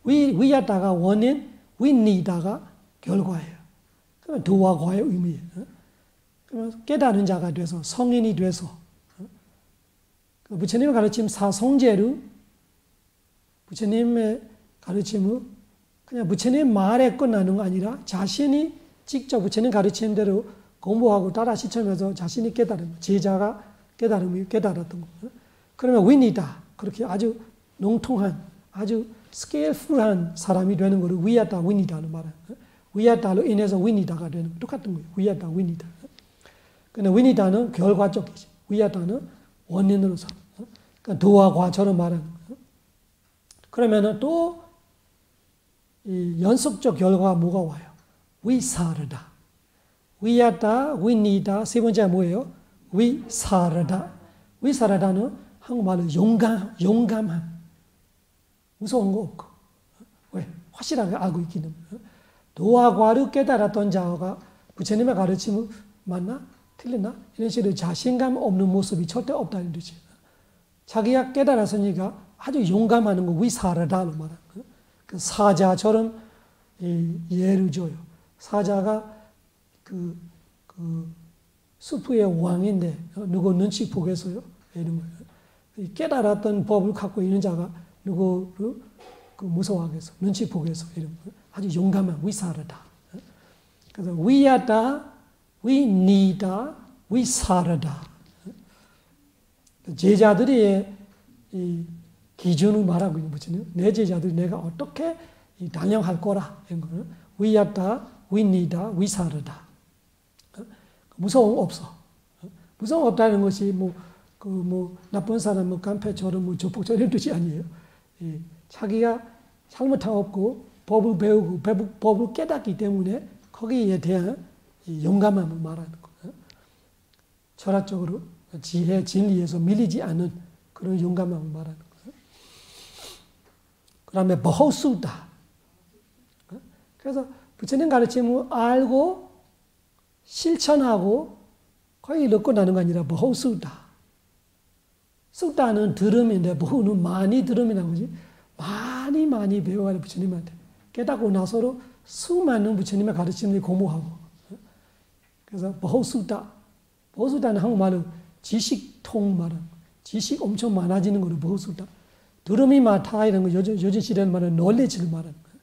위야다가 원인, 위니다가 결과예요. 그러면 도와 과의 의미예요. 그러면 깨달은 자가 돼서 성인이 돼서 부처님의 가르침 사성제를 부처님의 가르침을 그냥 부처님 말에 끝나는 거 아니라 자신이 직접 부처님 가르침대로 공부하고 따라 실천하면서 자신이 깨달은 제자가 깨달았던 거. 그러면 위니다 그렇게 아주 농통한 아주 스케일풀한 사람이 되는 것을 위야다 위니다는 말은 위야다로 인해서 위니다가 되는 거 똑같은 거예요. 위야다 위니다. 근데 위니다는 결과적이지. 위야다는 원인으로서. 그러니까 도와 과처럼 말하는 거예요. 그러면은 또 이 연속적 결과가 뭐가 와요? 위사르다. 위야다, 위니다. 세 번째가 뭐예요? 위사르다. 위사르다는 한국말로 용감함. 무서운 거 없고. 왜? 확실하게 알고 있기 때문에. 도와 과를 깨달았던 자가 부처님의 가르침을 맞나? 틀렸나? 이런 식으로 자신감 없는 모습이 절대 없다는 뜻이에요. 자기가 깨달았으니까 아주 용감하는 거 위사르다로 말하는 거예요. 그 사자처럼 예를 줘요. 사자가 수프의 왕인데 누구 눈치 보겠어요? 이런 거예요. 깨달았던 법을 갖고 있는 자가 누구를 무서워하겠어? 눈치 보겠어? 이런 거예요. 아주 용감한 위사르다. 그래서 위하다, 위니다, 위사르다. 제자들이 이 기준을 말하고 있는 거죠. 내 제자들이 내가 어떻게 단영할 거라. 이런 거는 위하다, 위니다, 위사르다. 무서움 없어. 무서움 없다는 것이 나쁜 사람, 깡패처럼 조폭처럼 이런 뜻이 아니에요. 자기가 잘못하고 없고 법을 배우고 법을 깨닫기 때문에 거기에 대한 용감함을 말하는 거예요. 철학적으로 지혜, 진리에서 밀리지 않은 그런 용감함을 말하는 거예요. 그 다음에 버허수다. 그래서 부처님 가르침을 알고 실천하고 거의 넣고 나는 거 아니라 버허수다. 수다는 들음인데 버후는 많이 들음이라는 거지. 많이 배워가는 부처님한테. 깨닫고 나서로 수많은 부처님의 가르침을 공부하고. 그래서 버허수다. 버허수다는 한국말로 지식통 말은 지식 엄청 많아지는 거를 버허수다. 들음이 많다 이런 거 요즘 시대는 말하는 knowledge를 말하는 거예요.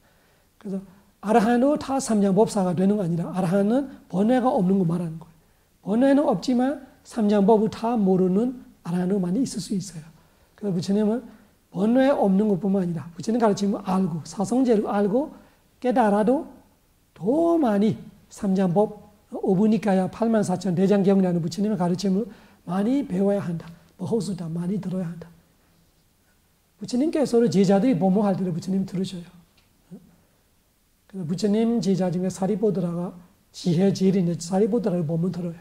그래서 아라한으로 다 삼장법사가 되는 거 아니라 아라한은 번뇌가 없는 거 말하는 거예요. 번뇌는 없지만 삼장법을 다 모르는 아라한으로 많이 있을 수 있어요. 그래서 부처님은 번뇌 없는 것뿐만 아니라 부처님 가르침을 알고 사성제를 알고 깨달아도 더 많이 삼장법 5분이까야 84,000 대장경이라는 부처님의 가르침을 많이 배워야 한다. 허수다 많이 들어야 한다. 부처님께서는 제자들이 법문할 때도 부처님 들으셔요. 그래서 부처님 제자 중에 사리보드라가 지혜 제일인데 사리보드라를 법문 들어요.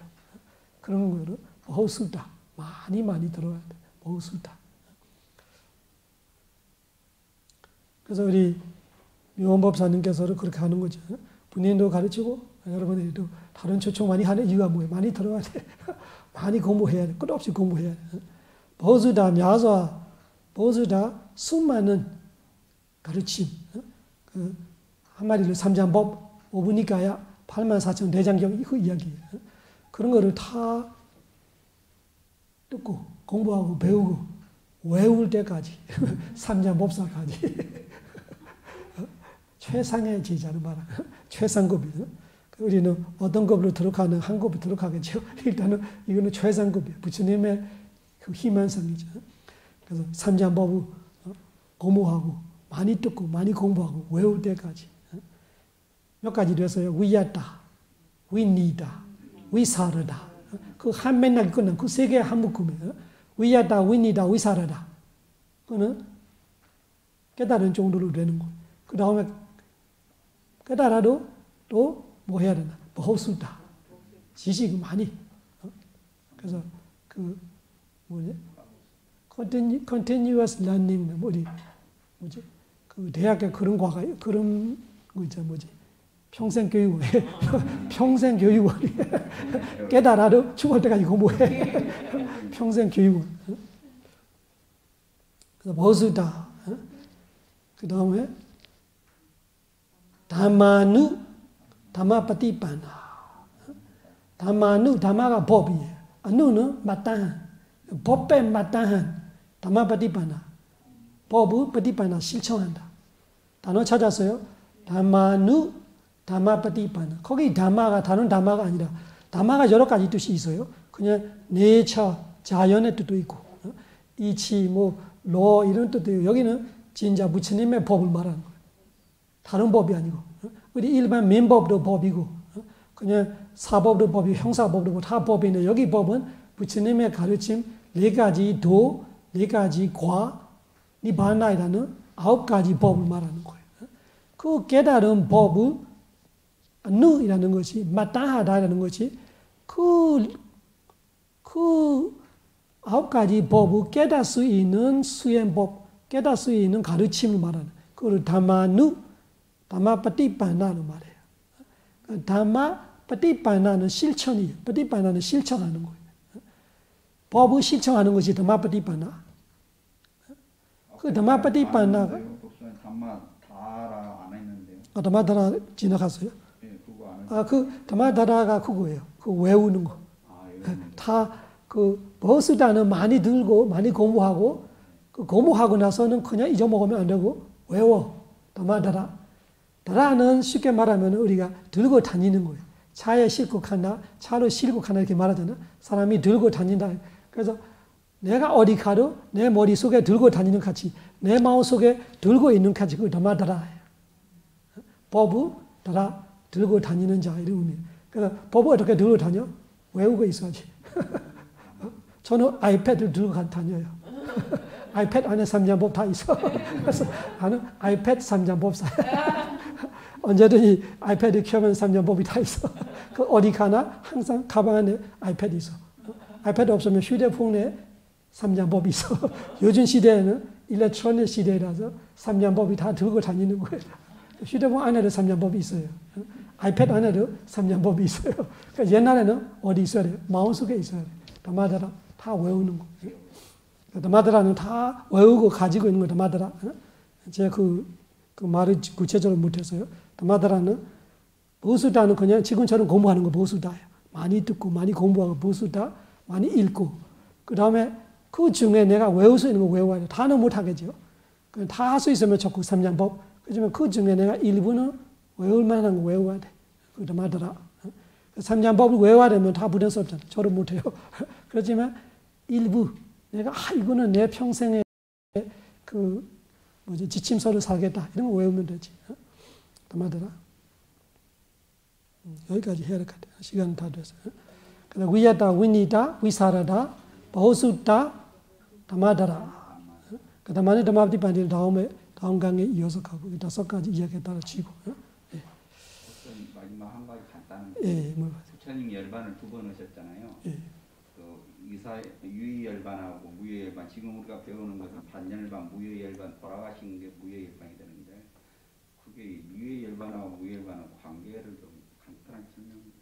그런 거를 허수다 많이 들어야 돼. 허수다. 그래서 우리 묘원법사님께서는 그렇게 하는 거죠. 본인도 가르치고 여러분들도 다른 초청 많이 하는 이유가 뭐예요? 많이 들어야 돼. 많이 공부해야 돼. 끝없이 공부해야 돼. 보수다 묘사, 보수다 수많은 가르침. 한마디로 삼장법 5분이까야 84,000 대장경 그 이야기예요. 그런 거를 다 듣고 공부하고 배우고 외울 때까지 삼장법사까지 최상의 제자를 말하는 최상급이에요. 우리는 어떤 급으로 들어가는 한 급으로 들어가겠죠. 일단은 이거는 최상급이에요. 부처님의 그 희망성이죠. 그래서 삼장법을 공부하고 많이 듣고 많이 공부하고 외울 때까지 몇 가지 됐어요. 위하다, 위니다, 위사르다. 그 한 맥락이 끝난 그 세 개의 한 묶음이에요. 위하다, 위니다, 위사르다. 그거는 깨달은 정도로 되는 거예요. 그 다음에 깨달아도 또 뭐 해야 되나? 버허수다. 지식이 많이. 그래서 그 뭐지? continuous learning 뭐지? 그 대학에 그런 과가 그런 거 있잖아 뭐지? 평생교육원 평생교육원이 깨달아도 죽을 때까지 공부해. 평생교육원. 그래서 버허수다. 그 다음에 담마누 담마파티파나. 담마누 담마가 법이에요. 아누는 마땅한 법에 마땅한 담마파티파나. 법을 파티파나 실천한다. 단어 찾았어요? 담마누 담마파티파나. 거기 담마가 다른 담마가 아니라 담마가 여러 가지 뜻이 있어요. 그냥 내처 자연의 뜻도 있고 이치 로 이런 뜻도 있고 여기는 진짜 부처님의 법을 말하는 거예요. 다른 법이 아니고 우리 일반 민법도 법이고 그냥 사법도 법이고 형사법도 법이고 다 법인데 여기 법은 부처님의 가르침 4가지 도, 4가지 과, 니바나이라는 9가지 법을 말하는 거예요. 그 깨달은 법을 누이라는 것이 마땅하다라는 것이 그 9가지 법을 깨달을 수 있는 수행법, 깨달을 수 있는 가르침을 말하는 그걸 담마누, 담마파티파나로 말해요. 담마파티파나는 실천이에요. 파티파나는 실천하는 거예요. 법을 실천하는 것이 담마파티파나. 그 담마파티파나가 담마다라 안 했는데요. 담마다라 지나갔어요? 예, 그거 안 그 다마다라가 그거예요. 그 외우는 거. 다 그 버스다는 많이 들고 많이 공부하고 그 공부하고 나서는 그냥 잊어먹으면 안 되고 외워. 다마다라. 다라는 쉽게 말하면 우리가 들고 다니는 거예요. 차에 싣고 간다, 차로 싣고 간다 이렇게 말하잖아. 사람이 들고 다닌다. 그래서 내가 어디 가도 내 머릿속에 들고 다니는 가치, 내 마음속에 들고 있는 가치, 그 다마다라예요. 법을 다라 들고 다니는 자 이런 의미. 그래서 법을 어떻게 들고 다녀? 외우고 있어야지. 저는 아이패드를 들고 다녀요. 아이패드 안에 삼장법 다 있어. 그래서 나는 아이패드 삼장법사야. 언제든지 아이패드 켜면 삼장법이 다 있어. 그 어디 가나 항상 가방 안에 아이패드 있어. 아이패드 없으면 휴대폰에 삼장법이 있어. 요즘 시대에는 일렉트로닉 시대라서 삼장법이 다 들고 다니는 거예요. 휴대폰 안에도 삼장법이 있어요. 아이패드 안에도 삼장법이 있어요. 그러니까 옛날에는 어디 있어야 돼요? 마음속에 있어야 돼요. 다마다라 다 외우는 거. 다마다라는 다 외우고 가지고 있는 거. 다마다라. 제가 그 말을 구체적으로 못해서요. 다마다라는 보수다는 그냥 지금처럼 공부하는 거 보수다예요. 많이 듣고 많이 공부하고 보수다 많이 읽고 그 다음에 그 중에 내가 외울 수 있는 거 외워야 돼요. 다는 못하겠죠. 다 할 수 있으면 좋고 삼장법. 그렇지만 그 중에 내가 일부는 외울 만한 거 외워야 돼. 그 다마다라. 삼장법을 외워야 되면 다 부담스럽잖아요. 저를 못해요. 그렇지만 일부 내가 이거는 내 평생에 지침서를 살겠다 이런 거 외우면 되지. 다마다라. 여기까지 해야 될 것 같아요. 시간 다 됐어요. 그래서 위야다, 위니다, 위사라다, 바호수다, 다마다라. 그 다음에 다마디반디를 다음 강에 이어서 가고 5가지 이야기에 따라 치고. 마지막 한 가지 간단한 예, 부처님 열반을 2번 하셨잖아요. 예. 유의열반하고 무효열반, 지금 우리가 배우는 것은 반열반, 무효열반, 돌아가신 게 무효열반이 되는데 그게 유의열반하고 무효열반의 관계를 좀 간단하게 설명해 주세요.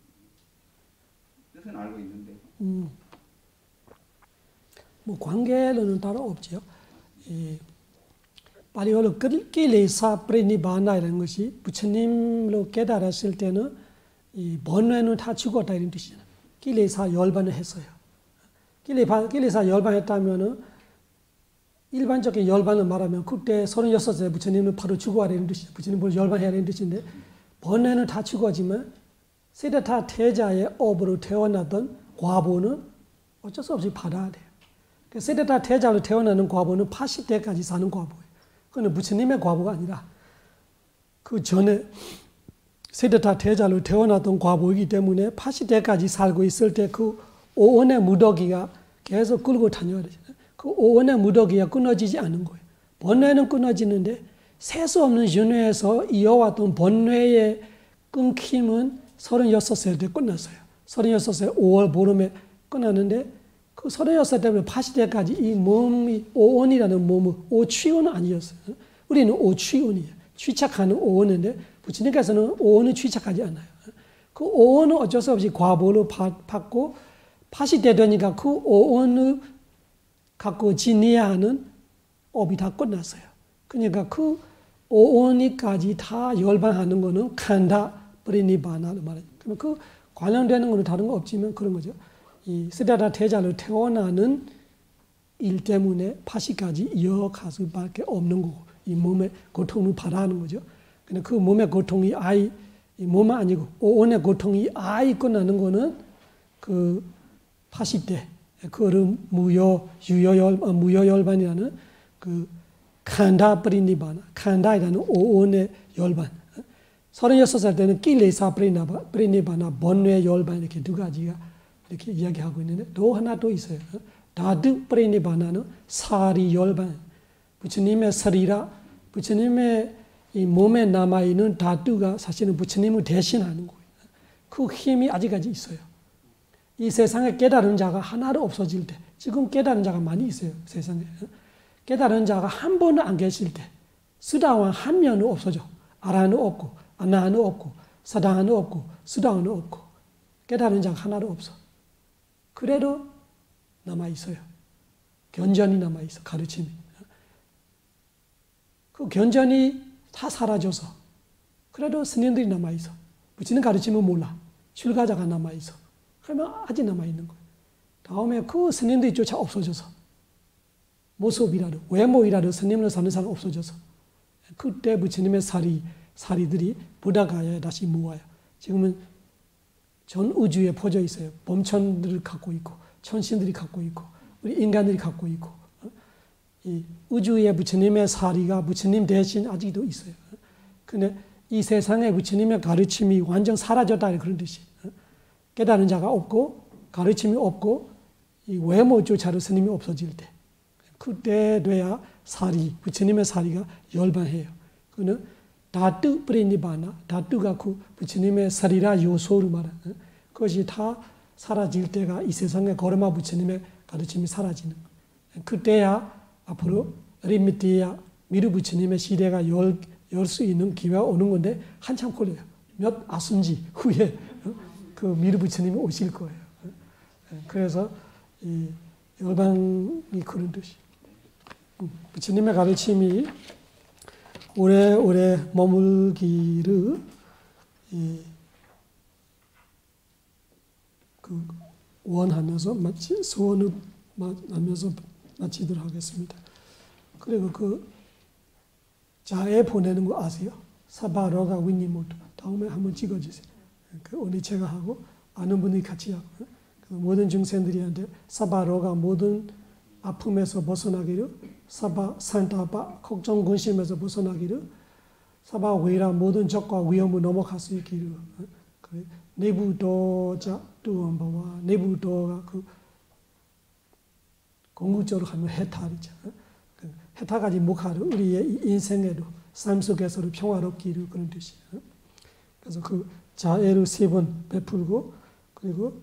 뜻은 알고 있는데. 뭐 관계는 따로 없죠. 파리어로 끼레사 프레니바나라는 것이 부처님으로 깨달았을 때는 이 번뇌는 다 죽었다 이런 뜻이잖아요. 끼레사 열반을 했어요. 끼레사 열반했다면은 일반적인 열반을 말하면 그때 36세 부처님은 바로 죽어야 되는 뜻이죠. 부처님을 열반해야 되는 뜻인데 번뇌는 다 죽었지만 시다타 태자의 업으로 태어났던 과보는 어쩔 수 없이 받아야 돼요. 시다타 태자로 태어나는 과보는 80대까지 사는 과보예요. 그건 부처님의 과보가 아니라 그 전에 시다타 태자로 태어났던 과보이기 때문에 80대까지 살고 있을 때 그 오원의 무더기가 계속 끌고 다녀야 되죠. 그 오원의 무더기가 끊어지지 않는 거예요. 번뇌는 끊어지는데 셀 수 없는 윤회에서 이어왔던 번뇌의 끊김은 36세 때 끝났어요. 36세 5월 보름에 끝났는데 그 36세 때문에 80대까지 이 몸이 오원이라는 몸은 오취원은 아니었어요. 우리는 오취원이에요. 취착하는 오원인데 부처님께서는 오원을 취착하지 않아요. 그 오원은 어쩔 수 없이 과보로 받고 80대 되니까 그 오원을 갖고 지내야 하는 업이 다 끝났어요. 그러니까 그 오원이까지 다 열반하는 거는 칸다 프리니바나를 말해요. 그러면 그 관련되는 거는 다른 거 없지만 그런 거죠. 이 시다타 태자로 태어나는 일 때문에 80까지 이어갈 수밖에 없는 거고 이 몸의 고통을 받아하는 거죠. 근데 그 몸의 고통이 이 몸은 아니고 오온의 고통이 끝나는 거는 그 80대 그를 무효열반이라는 그 칸다 프리니바나 칸다이라는 오온의 열반 36살 때는 끼레사 프리니바나 번뇌 열반 이렇게 2가지가 이렇게 이야기하고 있는데 또 하나 또 있어요. 다드 프리니바나는 사리 열반 부처님의 서리라 부처님의 이 몸에 남아있는 다두가 사실은 부처님을 대신하는 거예요. 그 힘이 아직까지 있어요. 이 세상에 깨달은 자가 하나도 없어질 때 지금 깨달은 자가 많이 있어요. 세상에. 깨달은 자가 한 번은 안 계실 때 수다왕 한 명은 없어져. 아라는 없고 아나는 없고 사다는 없고 수다는 없고 깨달은 자가 하나도 없어. 그래도 남아있어요. 견전이 남아있어. 가르침이. 그 견전이 다 사라져서 그래도 스님들이 남아있어. 부처님 가르침은 몰라. 출가자가 남아있어. 그러면 아직 남아있는 거예요. 다음에 그 스님들이 쫓아 없어져서 모습이라도 외모이라도 스님을 사는 사람 없어져서 그때 부처님의 사리들이 부다가야에 다시 모아요. 지금은 전 우주에 퍼져 있어요. 범천들을 갖고 있고 천신들이 갖고 있고 우리 인간들이 갖고 있고 이 우주에 부처님의 사리가 부처님 대신 아직도 있어요. 근데 이 세상에 부처님의 가르침이 완전 사라졌다 그런 뜻이. 깨달은 자가 없고 가르침이 없고 이 외모조차도 스님이 없어질 때 그때 돼야 부처님의 사리가 열반해요. 그는 다뚜 프레니바나 다뚜가 그 부처님의 사리라 요소를 말하는 그것이 다 사라질 때가 이 세상에 거르마 부처님의 가르침이 사라지는 거예요. 그때야 앞으로 리미티야 미르 부처님의 시대가 열 수 있는 기회가 오는 건데 한참 걸려요. 몇 아순지 후에 그 미르 부처님이 오실 거예요. 그래서 이 열반이 그런 뜻이. 부처님의 가르침이 오래오래 머물기를 원하면서 소원을 하면서 마치도록 하겠습니다. 그리고 그 자에 보내는 거 아세요? 사바로가 위니모토. 다음에 한번 찍어주세요. 오늘 제가 하고 아는 분이 같이 하고 모든 중생들이한테 사바로가 모든 아픔에서 벗어나기를 사바 산타바 걱정 근심에서 벗어나기를 사바 외라 모든 적과 위험을 넘어갈 수 있기를 내부도자 뚜엄바와 내부도가 그 궁극적으로 하면 해탈이죠. 해탈까지 목하를 우리의 인생에도 삶 속에서도 평화롭기를 그런 뜻이에요. 그래서 그 자애를 3번 베풀고 그리고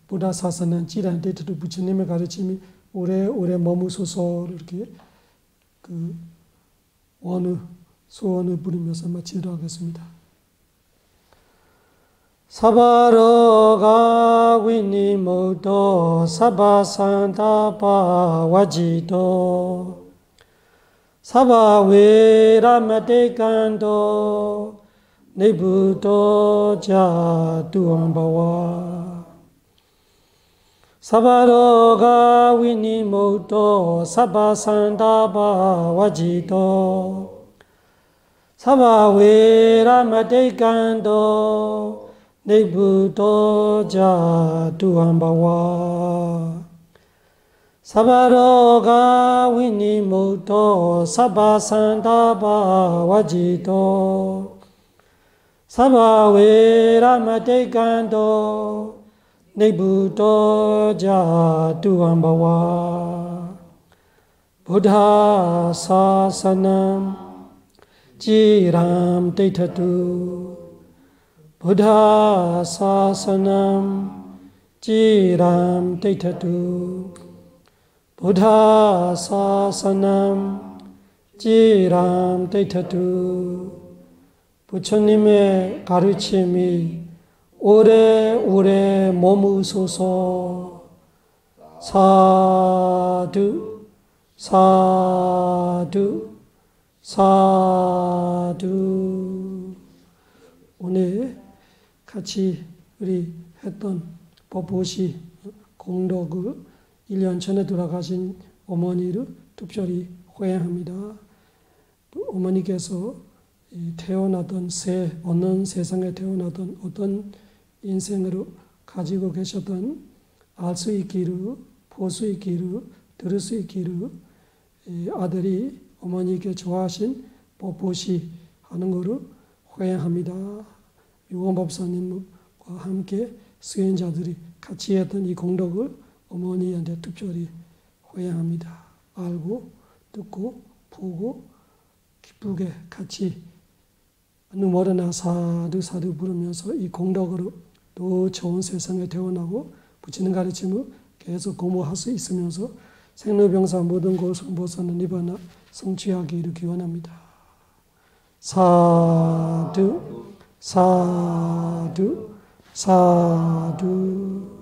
부다사사는 지란 데이터도 부처님의 가르침이 오래오래 머무소서 이렇게 그 소원을 부르면서 마치도록 하겠습니다. 사바로가 위니모토 사바산타파 와지토 사바웨라마테칸토 네부토 자두엄바와 사바로가 위니모토 사바산타파 와지토 사바웨라마테칸토 네부도자 두함바와 사바로가 위니모토 사바산다바 와지토 사바웨라마테칸토 네부도자 두함바와 부다사사남 지람 데이터투 Buddha Sasanam Jiram Deitatu Buddha Sasanam Jiram Deitatu 부처님의 가르침이 오래오래 머무소서. 사두 사두 사두. 오늘 같이 우리 했던 법보시 공덕을 1년 전에 돌아가신 어머니를 특별히 호행합니다. 어머니께서 태어나던 어느 세상에 태어나던 어떤 인생으로 가지고 계셨던 알 수 있기를, 볼 수 있기를, 들을 수 있기를 아들이 어머니께 좋아하신 법보시 하는 것을 호행합니다. 유원법사님과 함께 수행자들이 같이 했던 이 공덕을 어머니한테 특별히 호행합니다. 알고 듣고 보고 기쁘게 같이 누모르나 사두 사두 부르면서 이 공덕으로 또 좋은 세상에 태어나고 부처님 가르침을 계속 공부할 수 있으면서 생로병사 모든 고성보살은 니바나 성취하기를 기원합니다. 사두 사두 사두.